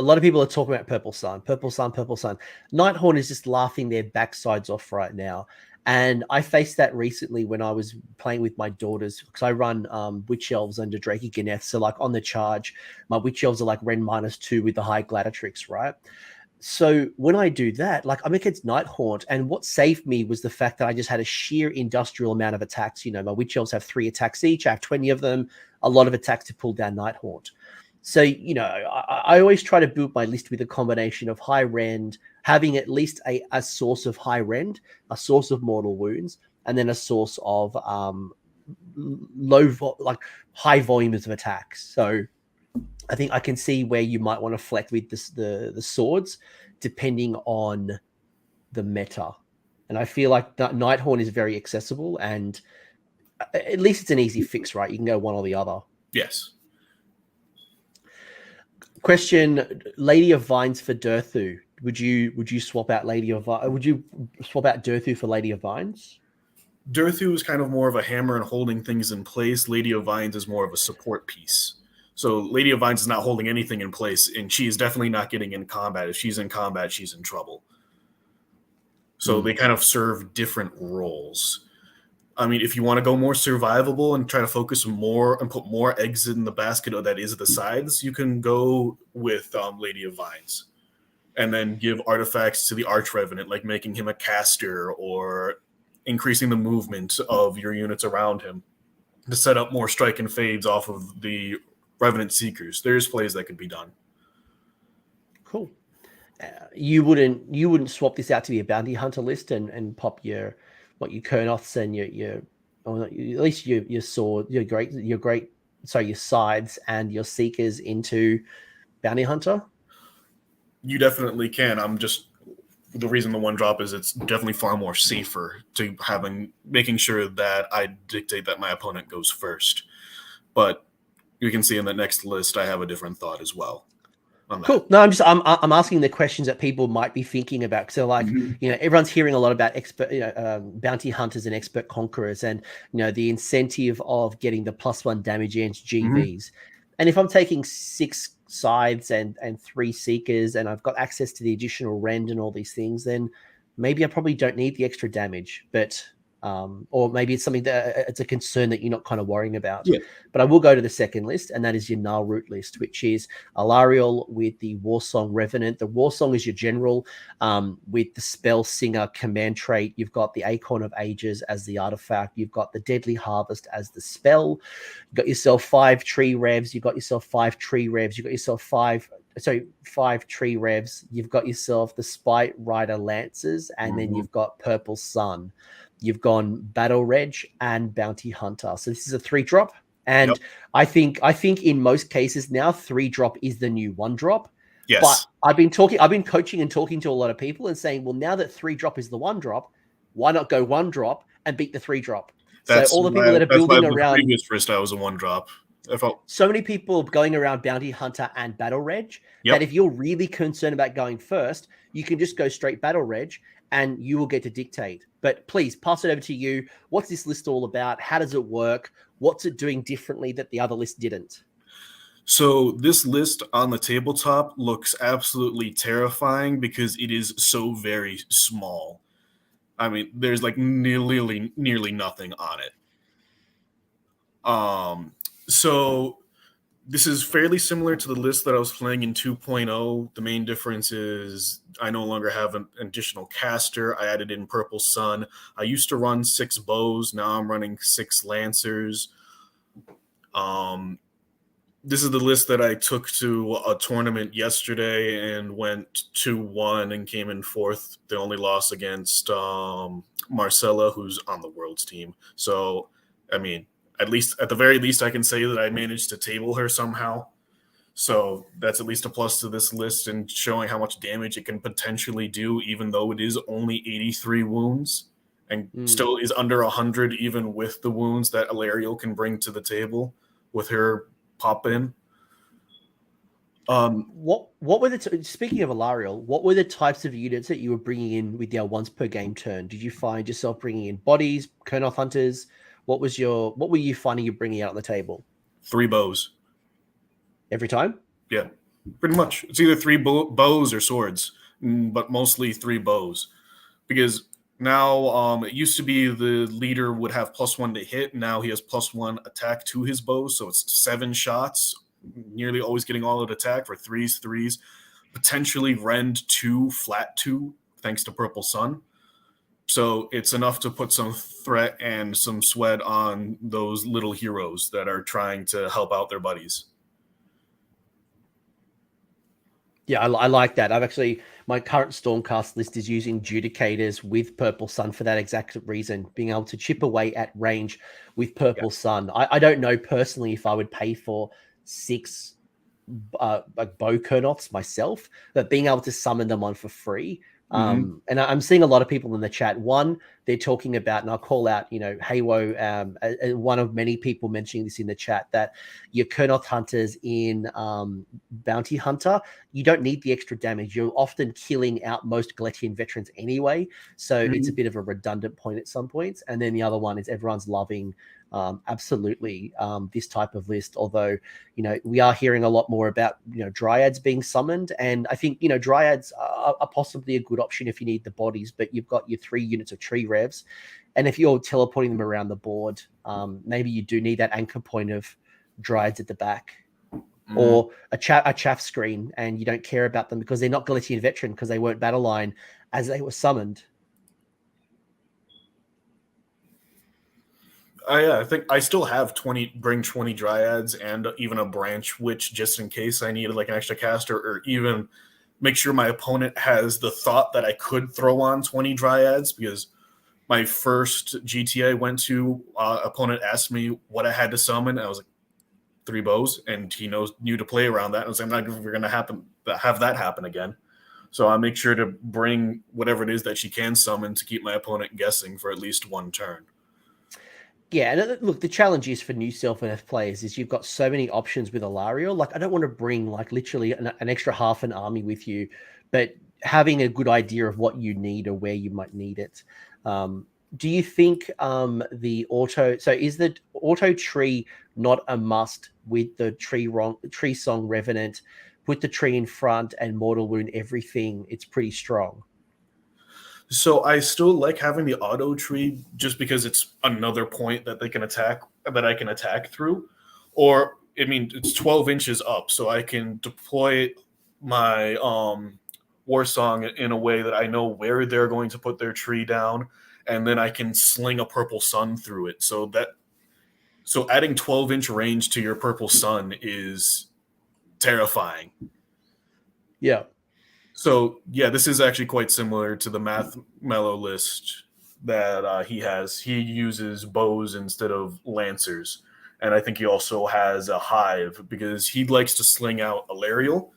lot of people are talking about Purple Sun. Nighthorn is just laughing their backsides off right now. And I faced that recently when I was playing with my daughters, because I run Witch Elves under Drakey Ganeth. So, like, on the charge, my Witch Elves are like Ren -2 with the high Gladiatrix, right? So when I do that, like, I'm against Nighthaunt, and what saved me was the fact that I just had a sheer industrial amount of attacks. My Witch Elves have 3 attacks each. I have 20 of them, a lot of attacks to pull down Nighthaunt. So, I always try to build my list with a combination of high rend, having at least a source of high rend, a source of mortal wounds, and then a source of high volumes of attacks. So I think I can see where you might want to flex with the swords, depending on the meta. And I feel like Nighthorn is very accessible, and at least it's an easy fix, right? You can go one or the other. Yes. Question: Lady of Vines for Durthu. Would you swap out Would you swap out Durthu for Lady of Vines? Durthu is kind of more of a hammer and holding things in place. Lady of Vines is more of a support piece. So Lady of Vines is not holding anything in place, and she is definitely not getting in combat. If she's in combat, she's in trouble. So they kind of serve different roles. I mean, if you want to go more survivable and try to focus more and put more eggs in the basket that is the sides, you can go with Lady of Vines. And then give artifacts to the Arch Revenant, like making him a caster or increasing the movement of your units around him to set up more strike and fades off of the Revenant Seekers. There's plays that could be done. Cool. You wouldn't swap this out to be a bounty hunter list and pop your Kurnoths and your at least your sword, your sides and your seekers into bounty hunter? You definitely can. The reason the one drop is it's definitely far more safer to making sure that I dictate that my opponent goes first. But you can see in the next list I have a different thought as well. Cool. No, I'm asking the questions that people might be thinking about. So like, everyone's hearing a lot about bounty hunters and expert conquerors, and the incentive of getting the +1 damage against GVs. And if I'm taking 6 sides and 3 seekers, and I've got access to the additional rend and all these things, then maybe I probably don't need the extra damage. But or maybe it's something that it's a concern that you're not kind of worrying about. Yeah. But I will go to the second list, and that is your Null root list, which is Alarielle with the Warsong Revenant. The Warsong is your general with the Spell Singer command trait. You've got the Acorn of Ages as the artifact. You've got the Deadly Harvest as the spell. You've got yourself 5 tree revs. You've got yourself 5 tree revs. You've got yourself 5 tree revs. You've got yourself the Spite Rider Lancers, and then you've got Purple Sun. You've gone Battle Reg and Bounty Hunter. So this is a 3-drop. And I think in most cases now 3-drop is the new 1-drop. Yes. But I've been coaching and talking to a lot of people and saying, well, now that 3-drop is the 1-drop, why not go 1-drop and beat the 3-drop? So all the people that are building around previous freestyle was a 1-drop. So many people going around Bounty Hunter and Battle Reg that if you're really concerned about going first, you can just go straight Battle Reg and you will get to dictate. But please pass it over to you. What's this list all about? How does it work? What's it doing differently that the other list didn't? So this list on the tabletop looks absolutely terrifying because it is so very small. I mean, there's like nearly nothing on it. So this is fairly similar to the list that I was playing in 2.0. The main difference is I no longer have an additional caster. I added in Purple Sun. I used to run 6 bows. Now I'm running 6 lancers. This is the list that I took to a tournament yesterday and went 2-1 and came in 4th. The only loss against Marcella, who's on the Worlds team. So, I mean, at the very least, I can say that I managed to table her somehow. So that's at least a plus to this list and showing how much damage it can potentially do, even though it is only 83 wounds and still is under 100, even with the wounds that Alarielle can bring to the table with her pop in. What were speaking of Alarielle, what were the types of units that you were bringing in with your once per game turn? Did you find yourself bringing in bodies, Kurnoth hunters? What were you finding you bringing out on the table? 3 bows. Every time? Yeah, pretty much. It's either 3 bows or swords, but mostly 3 bows. Because now it used to be the leader would have +1 to hit. Now he has +1 attack to his bow. So it's 7 shots, nearly always getting all out attack for 3s, potentially rend 2, flat 2, thanks to Purple Sun. So it's enough to put some threat and some sweat on those little heroes that are trying to help out their buddies. Yeah, I like that. My current Stormcast list is using Judicators with Purple Sun for that exact reason, being able to chip away at range with Purple Sun. I don't know personally if I would pay for 6 like bow Kurnoths myself, but being able to summon them on for free. Mm-hmm. And I'm seeing a lot of people in the chat. One, they're talking about, and I'll call out, Howe, one of many people mentioning this in the chat, that your Kurnoth hunters in Bounty Hunter, you don't need the extra damage. You're often killing out most Galetian veterans anyway, so it's a bit of a redundant point at some points. And then the other one is everyone's loving absolutely this type of list, although we are hearing a lot more about dryads being summoned, and I think dryads are possibly a good option if you need the bodies, but you've got your 3 units of tree revs, and if you're teleporting them around the board, maybe you do need that anchor point of dryads at the back, or a chaff screen, and you don't care about them because they're not Galetian veteran because they weren't Battleline as they were summoned. I think I still have 20 dryads and even a branch witch just in case I needed like an extra caster, or even make sure my opponent has the thought that I could throw on 20 dryads, because my first GTA I went to, opponent asked me what I had to summon, and I was like 3 bows, and he knew to play around that. And I was like, I'm not going to have that happen again. So I make sure to bring whatever it is that she can summon to keep my opponent guessing for at least 1 turn. Yeah, and look, the challenge is for new Sylvaneth players is you've got so many options with Alarielle. Like, I don't want to bring like literally an extra half an army with you, but having a good idea of what you need or where you might need it. Do you think the auto? So is the auto tree not a must with the tree song Revenant? Put the tree in front and mortal wound everything. It's pretty strong. So I still like having the auto tree just because it's another point that they can attack, that I can attack through. Or, I mean, it's 12 inches up, so I can deploy my war song in a way that I know where they're going to put their tree down, and then I can sling a purple sun through it. So adding 12-inch range to your purple sun is terrifying. Yeah. So, yeah, this is actually quite similar to the Math Mellow list that he has. He uses bows instead of lancers. And I think he also has a hive because he likes to sling out Alarielle.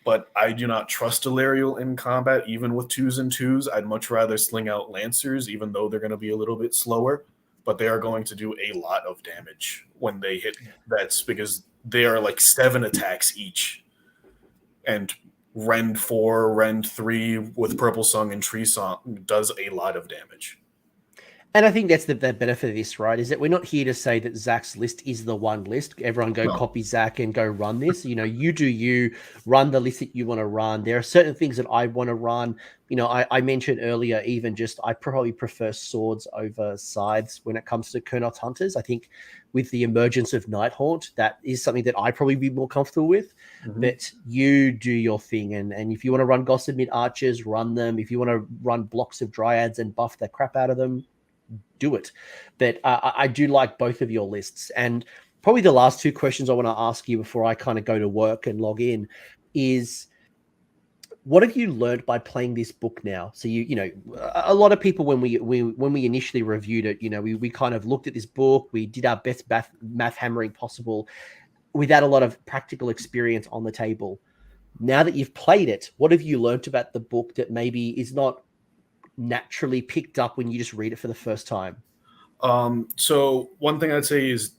But I do not trust Alarielle in combat, even with 2s and 2s. I'd much rather sling out lancers, even though they're going to be a little bit slower. But they are going to do a lot of damage when they hit vets because they are like 7 attacks each. And Rend 4, Rend 3 with Purple Song and Tree Song does a lot of damage. And I think that's the benefit of this, right? Is that we're not here to say that Zach's list is the one list. Everyone go copy Zach and go run this. You do you, run the list that you want to run. There are certain things that I want to run. I mentioned earlier, even just I probably prefer swords over scythes when it comes to Kurnoth hunters. I think with the emergence of Nighthaunt, that is something that I'd probably be more comfortable with. Mm-hmm. But you do your thing. And if you want to run Gossamid Archers, run them. If you want to run blocks of Dryads and buff the crap out of them, do it. But I do like both of your lists. And probably the last 2 questions I want to ask you before I kind of go to work and log in is, what have you learned by playing this book now? So a lot of people, when we initially reviewed it, we kind of looked at this book, we did our best math hammering possible without a lot of practical experience on the table. Now that you've played it, what have you learned about the book that maybe is not naturally picked up when you just read it for the first time? So one thing I'd say is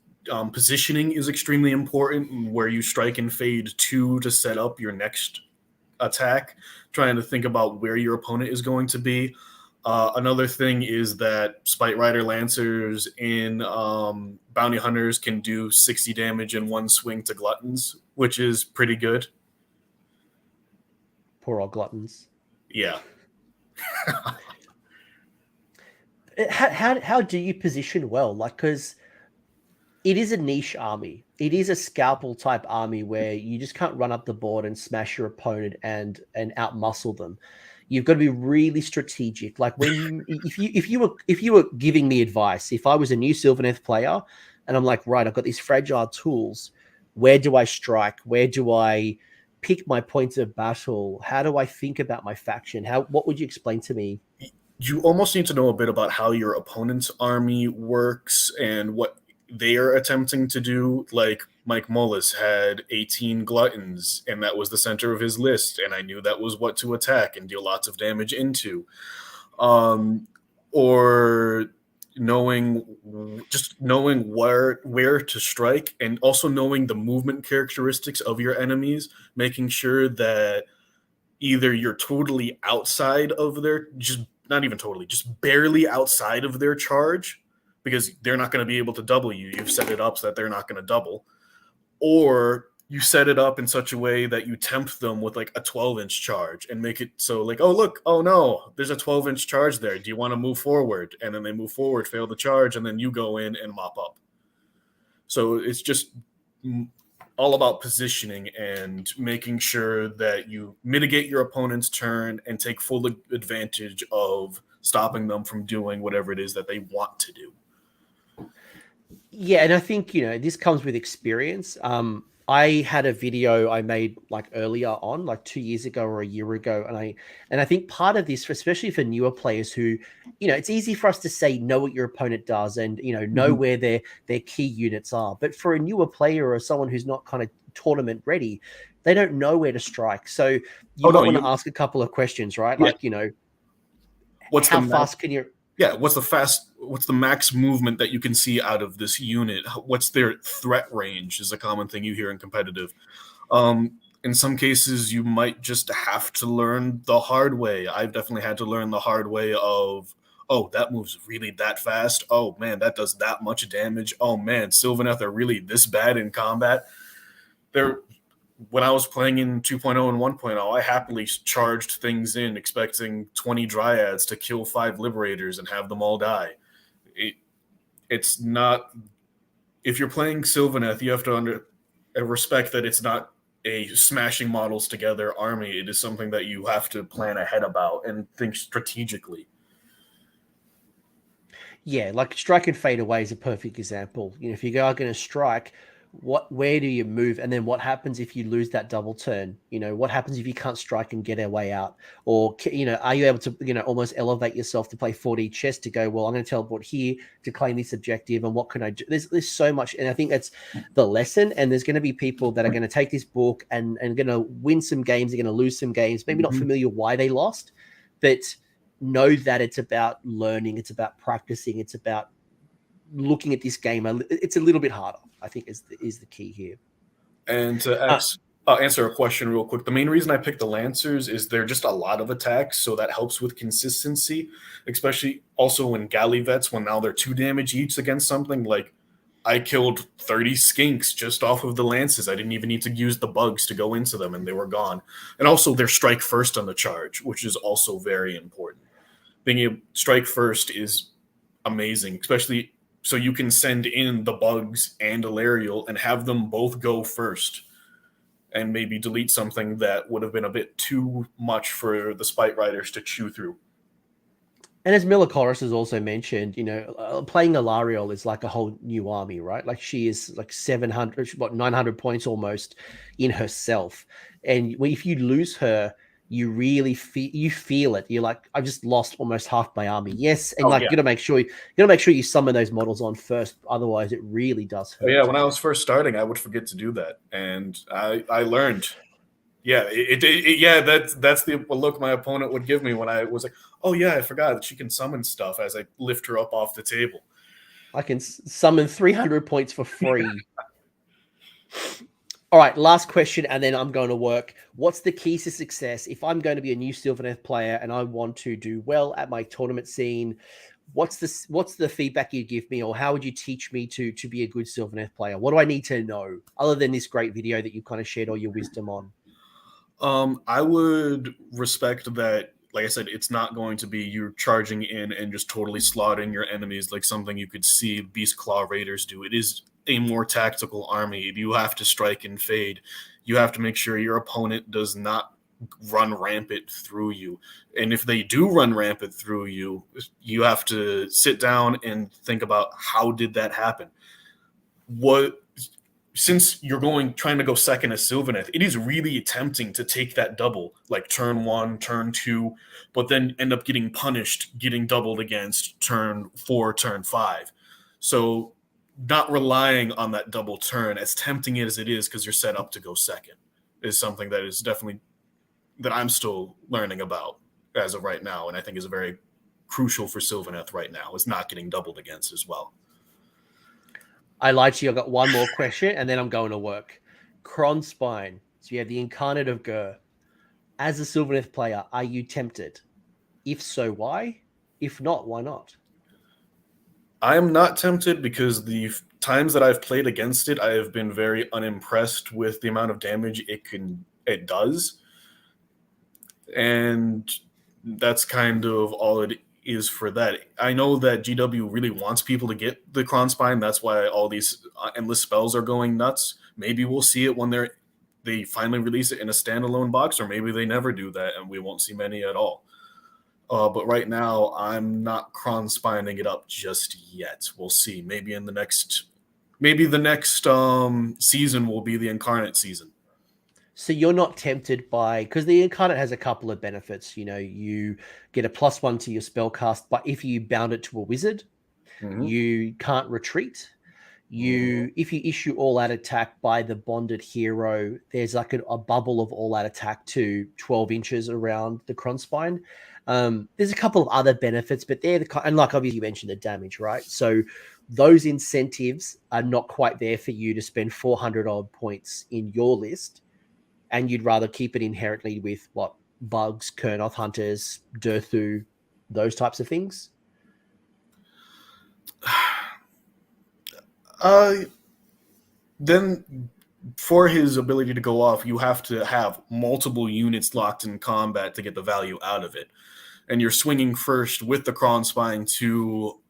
positioning is extremely important, where you strike and fade 2 to set up your next attack, trying to think about where your opponent is going to be. Another thing is that Spite Rider Lancers in Bounty Hunters can do 60 damage in 1 swing to Gluttons, which is pretty good. Poor old Gluttons. Yeah. How do you position well? Like, because it is a niche army. It is a scalpel type army where you just can't run up the board and smash your opponent and outmuscle them. You've got to be really strategic. Like if you were giving me advice, if I was a new Sylvaneth player and I'm like, right, I've got these fragile tools, where do I strike? Where do I pick my points of battle? How do I think about my faction? What would you explain to me? You almost need to know a bit about how your opponent's army works and what they are attempting to do. Like, Mike Mullis had 18 gluttons, and that was the center of his list, and I knew that was what to attack and deal lots of damage into. Or knowing where to strike, and also knowing the movement characteristics of your enemies, making sure that either you're totally outside of their, just not even totally, just barely outside of their charge, because they're not going to be able to double you. You've set it up so that they're not going to double. Or you set it up in such a way that you tempt them with like a 12-inch charge and make it so like, oh, look, oh no, there's a 12-inch charge there. Do you want to move forward? And then they move forward, fail the charge, and then you go in and mop up. So it's just all about positioning and making sure that you mitigate your opponent's turn and take full advantage of stopping them from doing whatever it is that they want to do. Yeah, and I think, this comes with experience. I had a video I made like earlier on, like 2 years ago or a year ago. And I think part of this, especially for newer players who, it's easy for us to say, know what your opponent does and, know where their key units are. But for a newer player or someone who's not kind of tournament ready, they don't know where to strike. So you might want to ask a couple of questions, right? Yeah. Like, how fast can you... Yeah, what's the max movement that you can see out of this unit? What's their threat range is a common thing you hear in competitive. In some cases, you might just have to learn the hard way. I've definitely had to learn the hard way of, oh, that moves really that fast. Oh, man, that does that much damage. Oh, man, Sylvaneth are really this bad in combat. When I was playing in 2.0 and 1.0, I happily charged things in expecting 20 Dryads to kill 5 Liberators and have them all die. It's not... If you're playing Sylvaneth, you have to respect that it's not a smashing models together army. It is something that you have to plan ahead about and think strategically. Yeah, like strike and fade away is a perfect example. If you are going to strike... where do you move, and then what happens if you lose that double turn? What happens if you can't strike and get our way out? Or are you able to almost elevate yourself to play 4D chess to go, well, I'm going to teleport here to claim this objective, and what can I do? There's so much, and I think that's the lesson. And there's going to be people that are going to take this book and going to win some games, they're going to lose some games, maybe not familiar why they lost, but know that it's about learning, it's about practicing, it's about looking at this game. It's a little bit harder, I think, is the key here. And to answer a question real quick, the main reason I picked the Lancers is they're just a lot of attacks, so that helps with consistency, especially also in galley vets when now they're 2 damage each against something. Like, I killed 30 skinks just off of the Lances. I didn't even need to use the bugs to go into them, and they were gone. And also, they're strike first on the charge, which is also very important. Being able to strike first is amazing, especially... So you can send in the bugs and Alarielle and have them both go first and maybe delete something that would have been a bit too much for the Spite Riders to chew through. And as Milicoris has also mentioned, playing Alarielle is like a whole new army, right? Like she is like 900 points almost in herself. And if you lose her, you really feel it. You're like, I've just lost almost half my army. Yes, and you gotta make sure you summon those models on first. Otherwise, it really does hurt. Yeah, when I was first starting, I would forget to do that, and I learned. Yeah, that's the look my opponent would give me when I was like, oh yeah, I forgot that she can summon stuff as I lift her up off the table. I can summon 300 points for free. All right, last question, and then I'm going to work. What's the keys to success if I'm going to be a new Sylvaneth player and I want to do well at my tournament scene? What's the feedback you give me, or how would you teach me to be a good Sylvaneth player? What do I need to know other than this great video that you kind of shared all your wisdom on? I would respect that. Like I said, it's not going to be you charging in and just totally slaughtering your enemies like something you could see Beast Claw Raiders do. It is a more tactical army. You have to strike and fade. You have to make sure your opponent does not run rampant through you. And if they do run rampant through you, you have to sit down and think about, how did that happen? Since you're trying to go second as Sylvaneth, it is really tempting to take that double, like turn 1, turn 2, but then end up getting punished, getting doubled against turn 4, turn 5. So not relying on that double turn, as tempting as it is because you're set up to go second, is something that is definitely that I'm still learning about as of right now, and I think is very crucial for Sylvaneth right now, is not getting doubled against as well. I lied to you. I've got one more question, and then I'm going to work. Cron Spine. So you have the Incarnate of Gur. As a Sylvaneth player, are you tempted? If so, why? If not, why not? I am not tempted because the times that I've played against it, I have been very unimpressed with the amount of damage it does. And that's kind of all it is for that. I know that GW really wants people to get the Cron Spine. That's why all these endless spells are going nuts. Maybe we'll see it when they finally release it in a standalone box, or maybe they never do that and we won't see many at all. But right now, I'm not Cron Spining it up just yet. We'll see. Maybe the next season will be the Incarnate season. So you're not tempted by, because the Incarnate has a couple of benefits. You know, you get a +1 to your spellcast, but if you bound it to a wizard, you can't retreat. If you issue all-out attack by the bonded hero, there's like a bubble of all-out attack to 12 inches around the Cron Spine. There's a couple of other benefits, but they're and like obviously you mentioned the damage, right? So those incentives are not quite there for you to spend 400 odd points in your list, and you'd rather keep it inherently with what bugs, Kurnoth hunters, Durthu, those types of things. Then for his ability to go off, you have to have multiple units locked in combat to get the value out of it. And you're swinging first with the Cron Spine to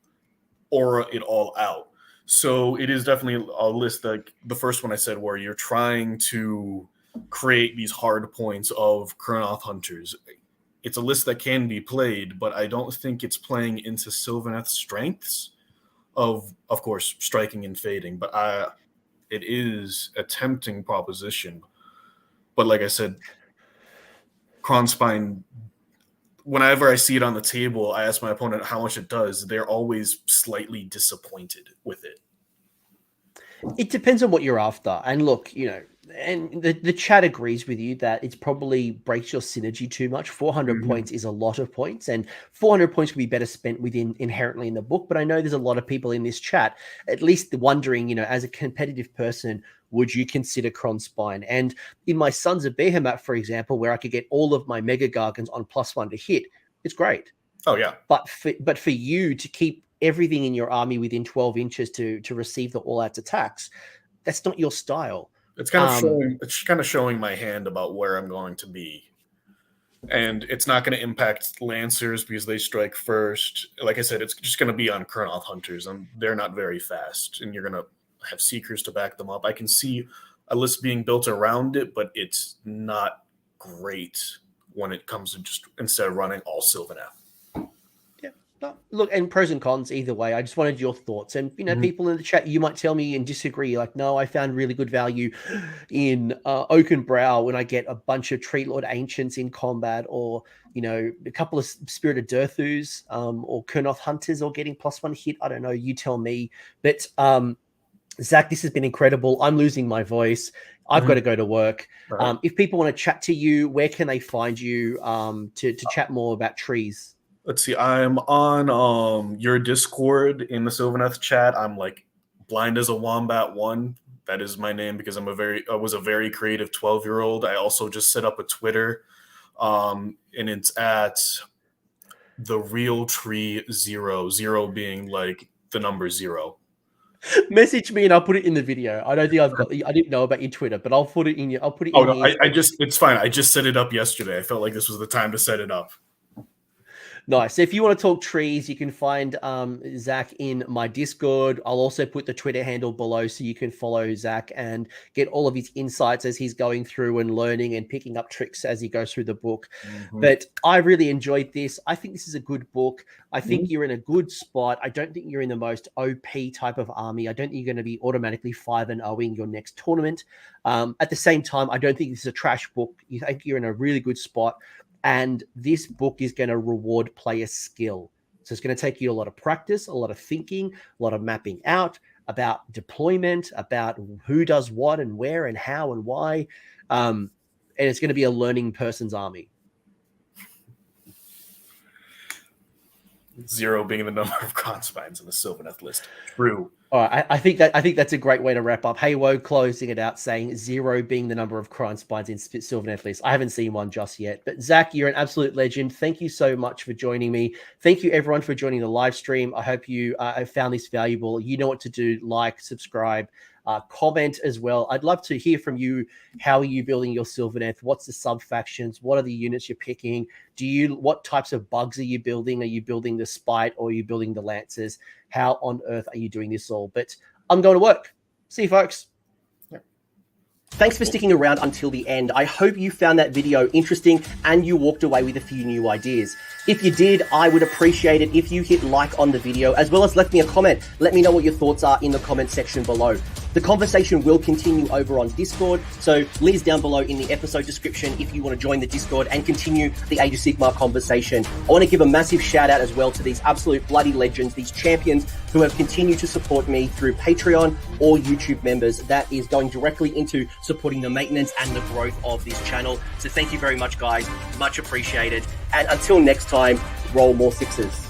aura it all out. So it is definitely a list like the first one I said, where you're trying to create these hard points of Kurnoth hunters. It's a list that can be played, but I don't think it's playing into Sylvaneth's strengths of course, striking and fading. But it is a tempting proposition. But like I said, Cron Spine, whenever I see it on the table, I ask my opponent how much it does. They're always slightly disappointed with it. It depends on what you're after. And look, you know, and the chat agrees with you that it's probably breaks your synergy too much. 400 points is a lot of points, and 400 points would be better spent within inherently in the book. But I know there's a lot of people in this chat at least wondering, you know, as a competitive person, would you consider Cron Spine? And in my Sons of Behemoth, for example, where I could get all of my Mega Gargons on +1 to hit, it's great. Oh yeah. But for you to keep everything in your army within 12 inches to receive the all-out attacks, that's not your style. It's kind of showing my hand about where I'm going to be. And it's not going to impact Lancers because they strike first. Like I said, it's just going to be on Kurnoth hunters, and they're not very fast. And you're going to have Seekers to back them up. I can see a list being built around it, but it's not great when it comes to just instead of running all Sylvaneth. No, look, and pros and cons either way. I just wanted your thoughts. And, you know, people in the chat, you might tell me and disagree. Like, no, I found really good value in Oaken Brow when I get a bunch of Tree Lord Ancients in combat, or, you know, a couple of Spirited Durthus or Kurnoth Hunters or getting +1 hit. I don't know. You tell me. But, Zach, this has been incredible. I'm losing my voice. I've got to go to work. Right. If people want to chat to you, where can they find you to chat more about trees? Let's see. I'm on your Discord in the Sylvaneth chat. I'm like Blind as a Wombat 1. That is my name because I was a very creative 12-year-old. I also just set up a Twitter, and it's at the Real Tree 0. 0 being like the number 0. Message me and I'll put it in the video. I don't think I didn't know about your Twitter, but I'll put it in your. I'll put it. Oh no, it's fine. I just set it up yesterday. I felt like this was the time to set it up. Nice. So if you want to talk trees, you can find Zach in my Discord. I'll also put the Twitter handle below so you can follow Zach and get all of his insights as he's going through and learning and picking up tricks as he goes through the book. But I really enjoyed this. I think this is a good book. I think you're in a good spot. I don't think you're in the most OP type of army. I don't think you're going to be automatically 5-0ing your next tournament. At the same time, I don't think this is a trash book. I think you're in a really good spot. And this book is going to reward player skill. So it's going to take you a lot of practice, a lot of thinking, a lot of mapping out, about deployment, about who does what and where and how and why. And it's going to be a learning person's army. 0 being the number of Cronspines in the Sylvaneth list. True. All right, I think that's a great way to wrap up. Haywo closing it out, saying 0 being the number of Cronspines in Sylvaneth list. I haven't seen one just yet. But Zack, you're an absolute legend. Thank you so much for joining me. Thank you, everyone, for joining the live stream. I hope you found this valuable. You know what to do. Like, subscribe, comment as well. I'd love to hear from you. How are you building your Sylvaneth? What's the sub-factions? What are the units you're picking? What types of bugs are you building? Are you building the Spite or are you building the Lancers? How on earth are you doing this all? But I'm going to work. See you, folks. Thanks for sticking around until the end. I hope you found that video interesting and you walked away with a few new ideas. If you did, I would appreciate it if you hit like on the video, as well as left me a comment. Let me know what your thoughts are in the comment section below. The conversation will continue over on Discord, so links down below in the episode description if you want to join the Discord and continue the Age of Sigmar conversation. I want to give a massive shout out as well to these absolute bloody legends, these champions who have continued to support me through Patreon or YouTube members. That is going directly into supporting the maintenance and the growth of this channel. So thank you very much, guys. Much appreciated. And until next time, roll more 6s.